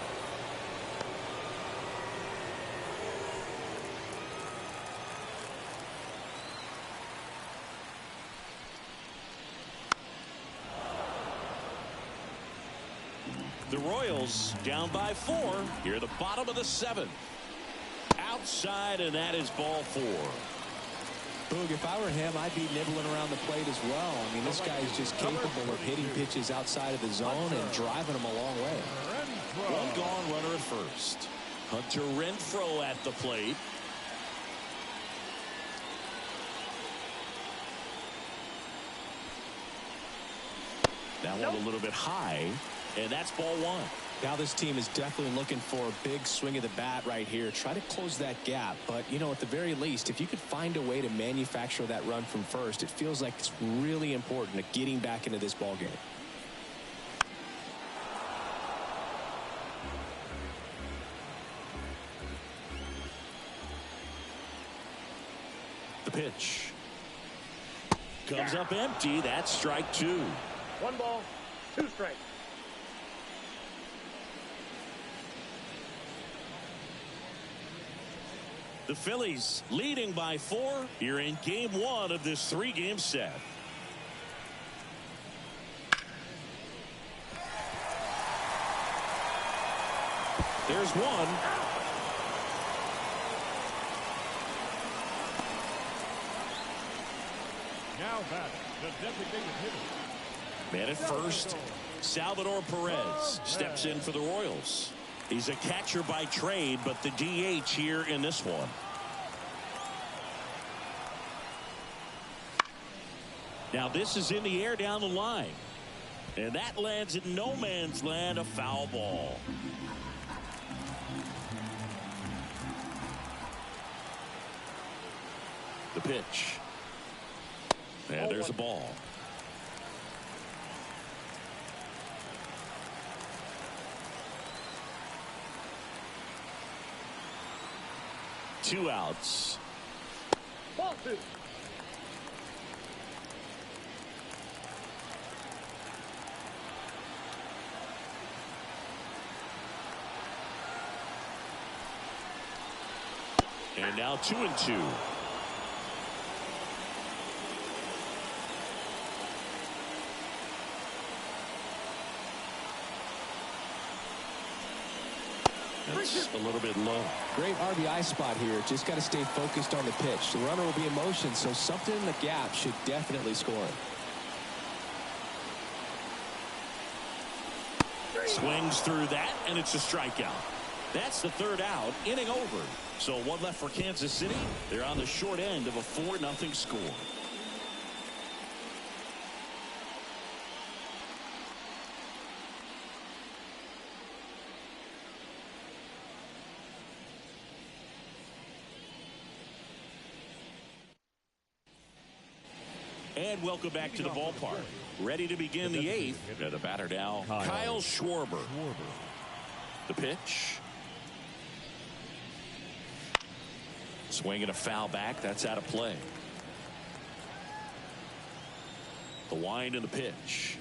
The Royals down by 4 here at the bottom of the 7th. Outside, and that is ball 4. Boog, if I were him, I'd be nibbling around the plate as well. I mean, this guy is just capable of hitting pitches outside of the zone and driving them a long way. 1 gone, runner at first. Hunter Renfroe at the plate. That one a little bit high, and that's ball 1. Now this team is definitely looking for a big swing of the bat right here. Try to close that gap. But, you know, at the very least, if you could find a way to manufacture that run from first, it feels like it's really important to getting back into this ball game. The pitch comes up empty. That's strike two. 1 ball, 2 strikes. The Phillies leading by 4 here in game 1 of this 3-game set. There's one. Now back, the designated hitter. Man at first, Salvador Perez steps in for the Royals. He's a catcher by trade, but the DH here in this one. Now this is in the air down the line. And that lands in no man's land, a foul ball. The pitch. And there's a ball. Two outs. Ball 2. And now 2-2. That's a little bit low. Great RBI spot here. Just got to stay focused on the pitch. The runner will be in motion, so something in the gap should definitely score it. Swings through that, and it's a strikeout. That's the 3rd out, inning over. So 1 left for Kansas City. They're on the short end of a 4-0 score. And welcome back to the ballpark. Ready to begin the 8th. And the batter now, Kyle Schwarber. The pitch. Swinging a foul back. That's out of play. The wind and the pitch.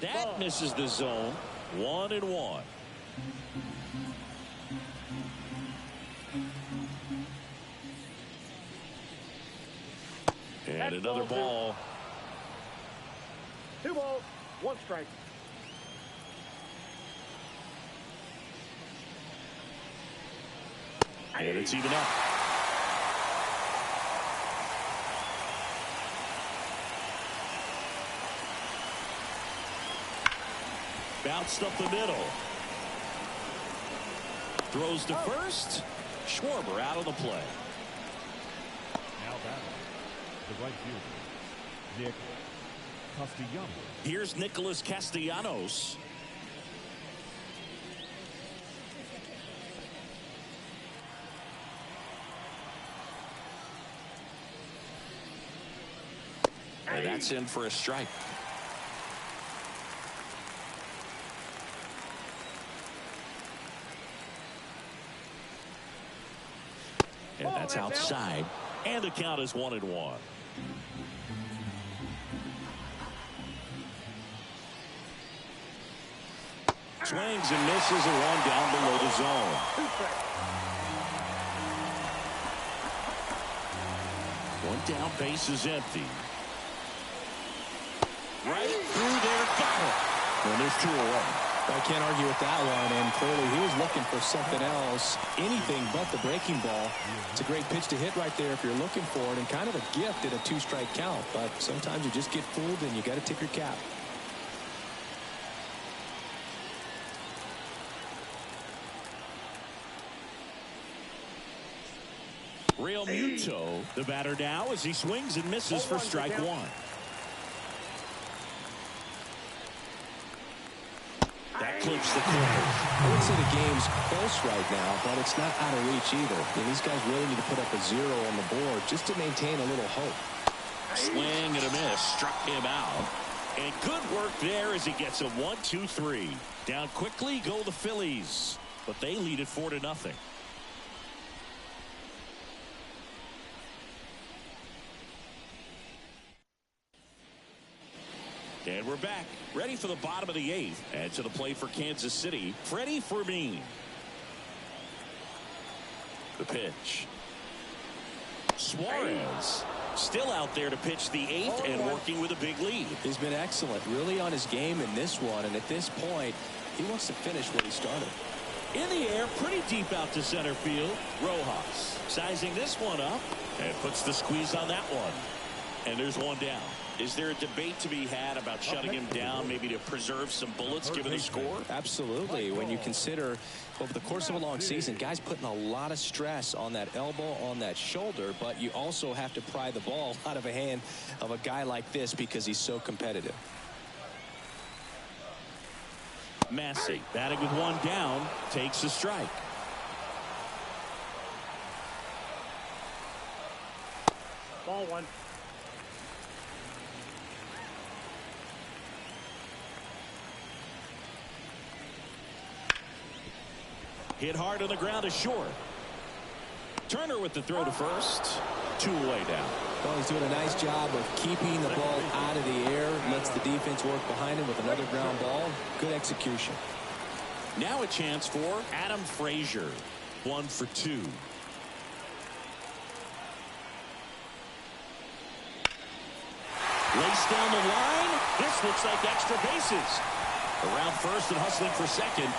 That misses the zone. 1-1. And another ball. 2 balls, 1 strike. And it's even up. Bounced up the middle. Throws to first. Schwarber out of the play. Now batting, the right fielder, Nick Castellanos. Here's Nicholas Castellanos. And that's in for a strike. And that's outside. And the count is 1-1. Swings and misses, and 1 down below the zone. 1 down, base is empty. Right through there, got it. And there's 2 away. I can't argue with that one, and clearly he was looking for something else, anything but the breaking ball. It's a great pitch to hit right there if you're looking for it, and kind of a gift at a 2-strike count, but sometimes you just get fooled and you got to tip your cap. Real Muto, the batter now, as he swings and misses for strike 1. clips the corner. I would say the game's close right now, but it's not out of reach either. And these guys really need to put up a 0 on the board just to maintain a little hope. Swing and a miss. Struck him out. And good work there as he gets a 1-2-3. Down quickly go the Phillies, but they lead it 4-0. And we're back, ready for the bottom of the 8th. And to the plate for Kansas City, Freddie Fermin. The pitch. Suarez still out there to pitch the 8th and working with a big lead. He's been excellent, really on his game in this one. And at this point, he wants to finish what he started. In the air, pretty deep out to center field. Rojas sizing this one up and puts the squeeze on that one. And there's one down. Is there a debate to be had about shutting him down, maybe to preserve some bullets given the score? Absolutely. When you consider over the course of a long season, guys putting a lot of stress on that elbow, on that shoulder, but you also have to pry the ball out of a hand of a guy like this because he's so competitive. Massey batting with one down, takes a strike. Ball 1. Hit hard on the ground is short. Turner with the throw to first. 2 away down. Well, he's doing a nice job of keeping the ball out of the air. Lets the defense work behind him with another ground ball. Good execution. Now a chance for Adam Frazier. 1 for 2. Race down the line. This looks like extra bases. Around first and hustling for second.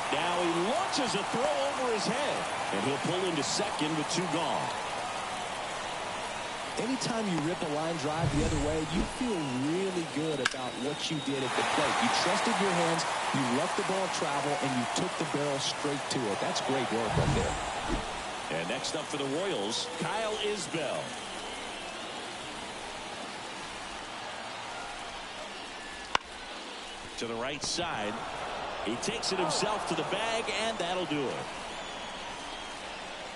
Now he launches a throw over his head, and he'll pull into second with 2 gone. Anytime you rip a line drive the other way, you feel really good about what you did at the plate. You trusted your hands, you let the ball travel, and you took the barrel straight to it. That's great work right there. And next up for the Royals, Kyle Isbell. To the right side. He takes it himself to the bag, and that'll do it.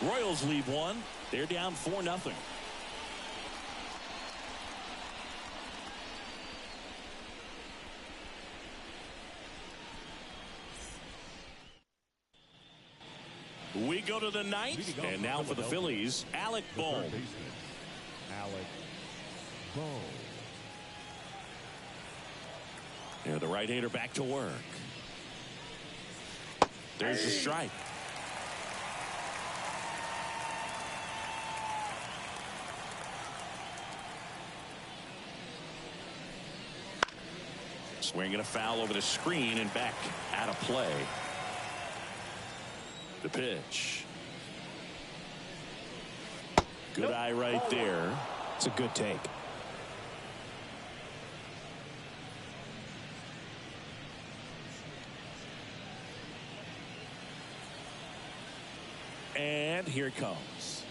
Royals leave 1. They're down 4-0. We go to the 9th, and now for the Phillies, Alec Bohm. Alec Bohm. There, the right-hander back to work. There's the strike. Swinging a foul over the screen and back out of play. The pitch. Good eye right there. It's a good take. And here it comes.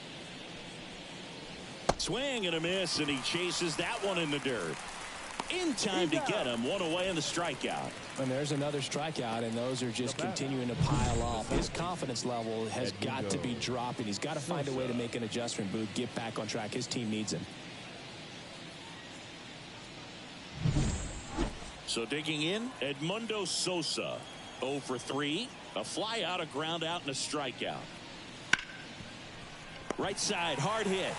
Swing and a miss, and he chases that one in the dirt. In time to get him. 1 away in the strikeout. And there's another strikeout, and those are just continuing to pile up. His confidence level has got to be dropping. He's got to find a way to make an adjustment, Booth, get back on track. His team needs him. So digging in, Edmundo Sosa. 0 for 3. A fly out, a ground out, and a strikeout. Right side, hard hit.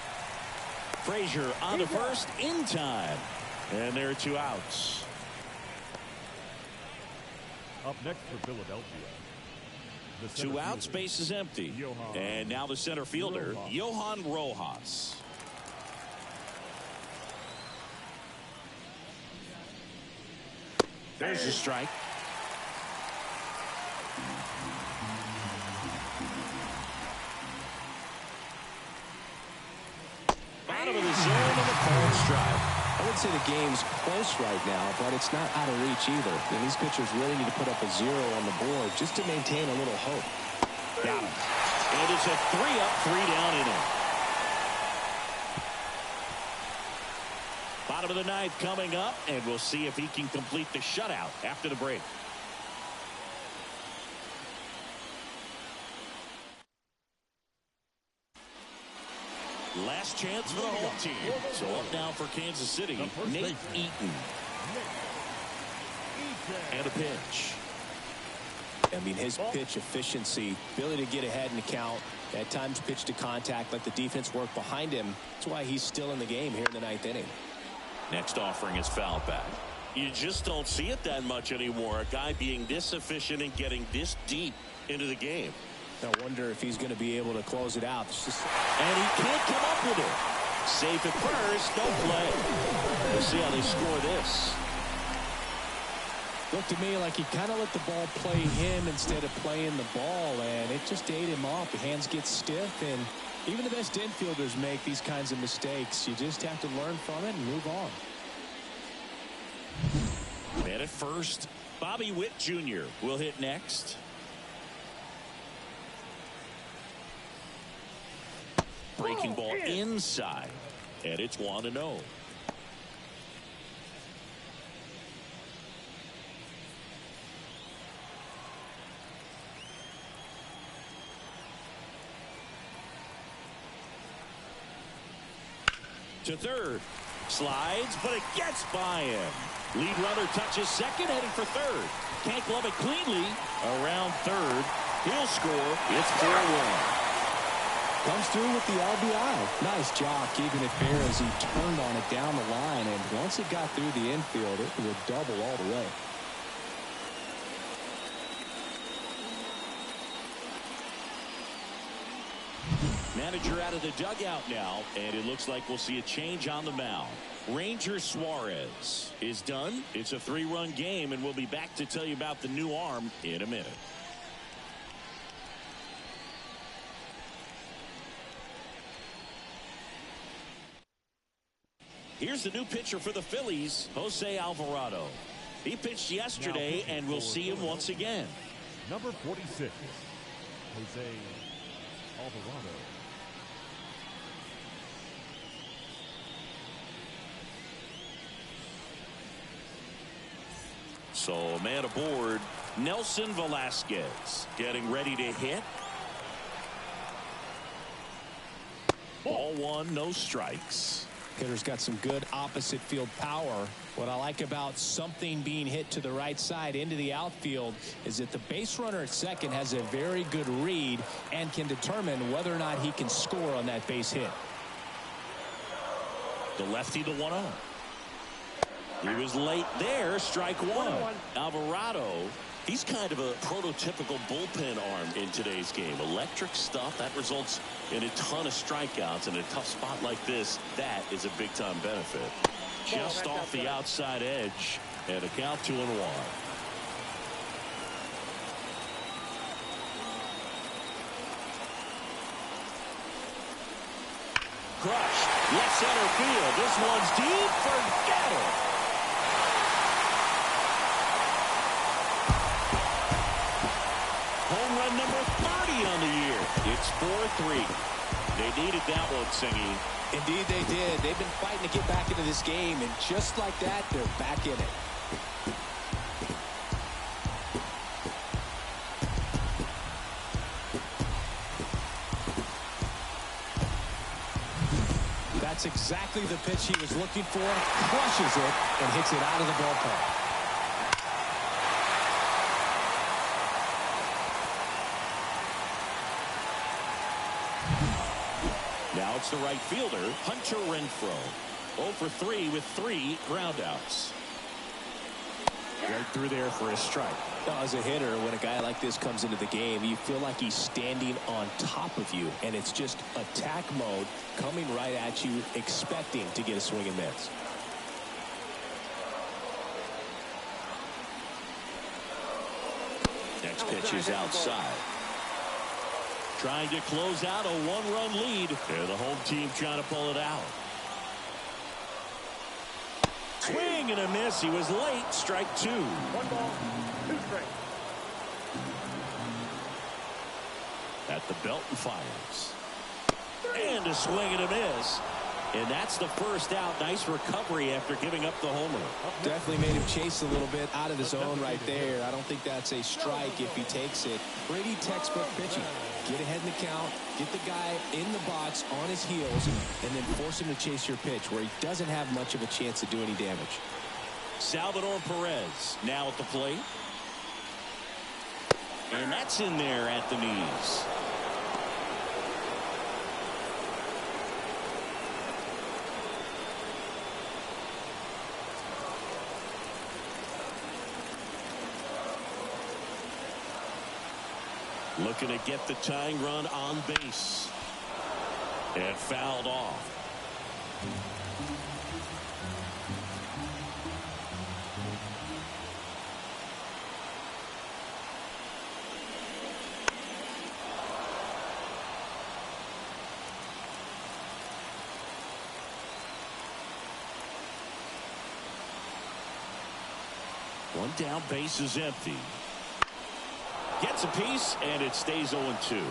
Frazier on the first, in time. And there are 2 outs. Up next for Philadelphia. 2 outs, base is empty. And now the center fielder, Johan Rojas. There's the strike. Bottom of the zone and a called strike. I would say the game's close right now, but it's not out of reach either. And these pitchers really need to put up a 0 on the board just to maintain a little hope. Got him. And it's a 3-up, 3-down inning. Bottom of the 9th coming up, and we'll see if he can complete the shutout after the break. Last chance for the home team. So up now for Kansas City, Nate Eaton. And a pitch. I mean, his pitch efficiency, ability to get ahead in the count, at times pitch to contact, let the defense work behind him. That's why he's still in the game here in the 9th inning. Next offering is foul back. You just don't see it that much anymore. A guy being this efficient and getting this deep into the game. I wonder if he's going to be able to close it out. And he can't come up with it. Safe at first, no play. We'll see how they score this. Looked to me like he kind of let the ball play him instead of playing the ball, and it just ate him off. The hands get stiff, and even the best infielders make these kinds of mistakes. You just have to learn from it and move on. Man at first, Bobby Witt Jr. will hit next. Breaking ball inside, and it's 1-0. To third, slides, but it gets by him. Lead runner touches second, headed for third. Can't glove it cleanly. Around third, he'll score. It's 4-1. Comes through with the RBI. Nice job keeping it fair as he turned on it down the line, and once it got through the infield, it was a double all the way. Manager out of the dugout now, and it looks like we'll see a change on the mound. Ranger Suarez is done. It's a 3-run game, and we'll be back to tell you about the new arm in a minute. Here's the new pitcher for the Phillies, Jose Alvarado. He pitched yesterday, and we'll see him once again. Number 46, Jose Alvarado. So a man aboard, Nelson Velasquez, getting ready to hit. Ball one, no strikes. Hitter's got some good opposite field power. What I like about something being hit to the right side into the outfield is that the base runner at second has a very good read and can determine whether or not he can score on that base hit. The lefty, the 1-0. He was late there. Strike one. Alvarado, he's kind of a prototypical bullpen arm in today's game. Electric stuff that results in a ton of strikeouts. In a tough spot like this, that is a big time benefit. Just off the outside edge, and a count 2-1. Crushed left center field. This one's deep. Forget it. Home run number 30 on the year. It's 4-3. They needed that one, Singy. Indeed they did. They've been fighting to get back into this game, and just like that, they're back in it. That's exactly the pitch he was looking for. Crushes it and hits it out of the ballpark. Now it's the right fielder, Hunter Renfroe. 0 for 3 with 3 groundouts. Right through there for a strike. Now, as a hitter, when a guy like this comes into the game, you feel like he's standing on top of you, and it's just attack mode coming right at you, expecting to get a swing and miss. Next pitch is outside. Trying to close out a 1-run lead. And the home team trying to pull it out. Swing and a miss. He was late. Strike 2. 1 ball, 2 strikes. At the belt and fires. And a swing and a miss. And that's the first out. Nice recovery after giving up the homer. Definitely made him chase a little bit out of the zone right there. I don't think that's a strike if he takes it. Pretty textbook pitching. Get ahead in the count, get the guy in the box on his heels, and then force him to chase your pitch where he doesn't have much of a chance to do any damage. Salvador Perez now at the plate. And that's in there at the knees. Looking to get the tying run on base. And fouled off. One down, base is empty. Gets a piece, and it stays 0-2.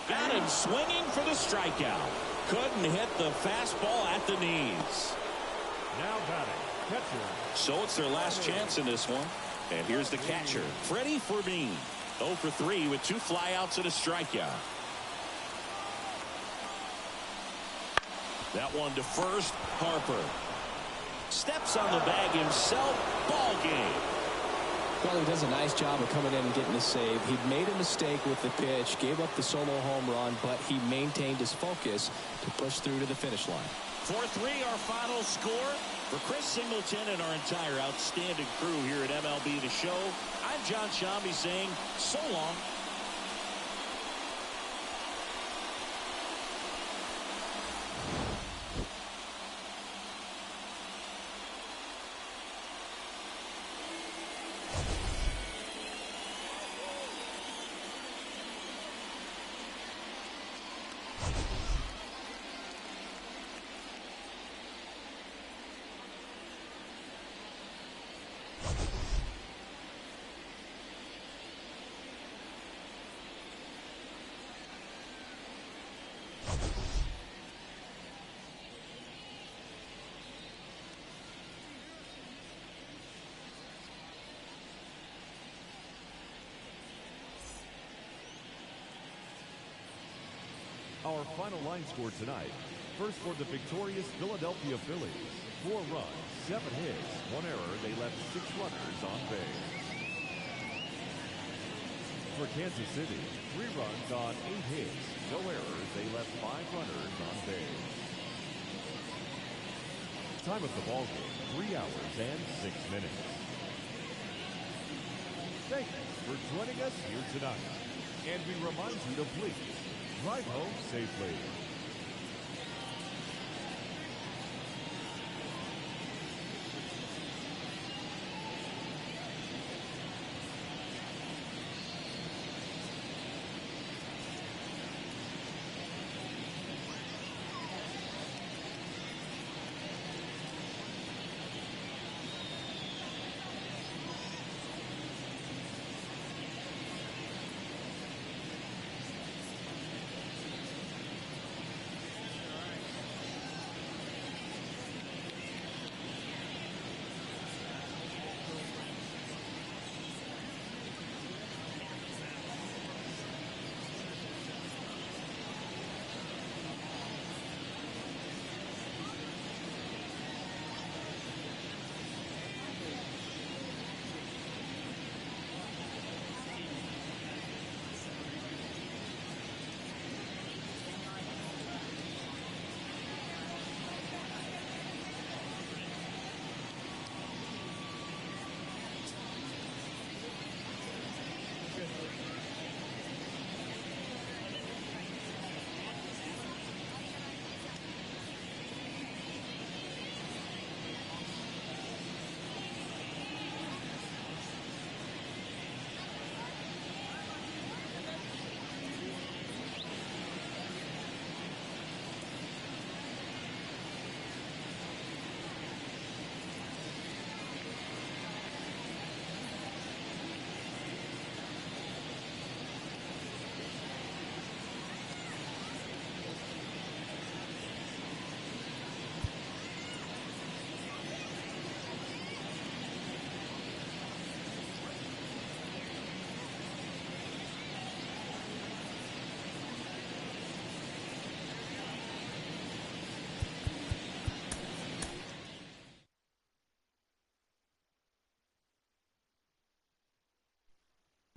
Got him swinging for the strikeout. Couldn't hit the fastball at the knees. Now batting, catcher. So it's their last chance in this one. And here's the catcher, Freddie Fermin. 0 for 3 with 2 flyouts and a strikeout. That one to first. Harper steps on the bag himself. Ball game. Well, he does a nice job of coming in and getting the save. He made a mistake with the pitch, gave up the solo home run, but he maintained his focus to push through to the finish line. 4-3 our final score. For Chris Singleton and our entire outstanding crew here at MLB The Show, I'm John Shambi saying so long. Our final line score tonight. First for the victorious Philadelphia Phillies. 4 runs, 7 hits, 1 error. They left 6 runners on base. For Kansas City, 3 runs on 8 hits, no errors. They left 5 runners on base. Time of the ball game, 3 hours and 6 minutes. Thank you for joining us here tonight. And we remind you to please drive home safely.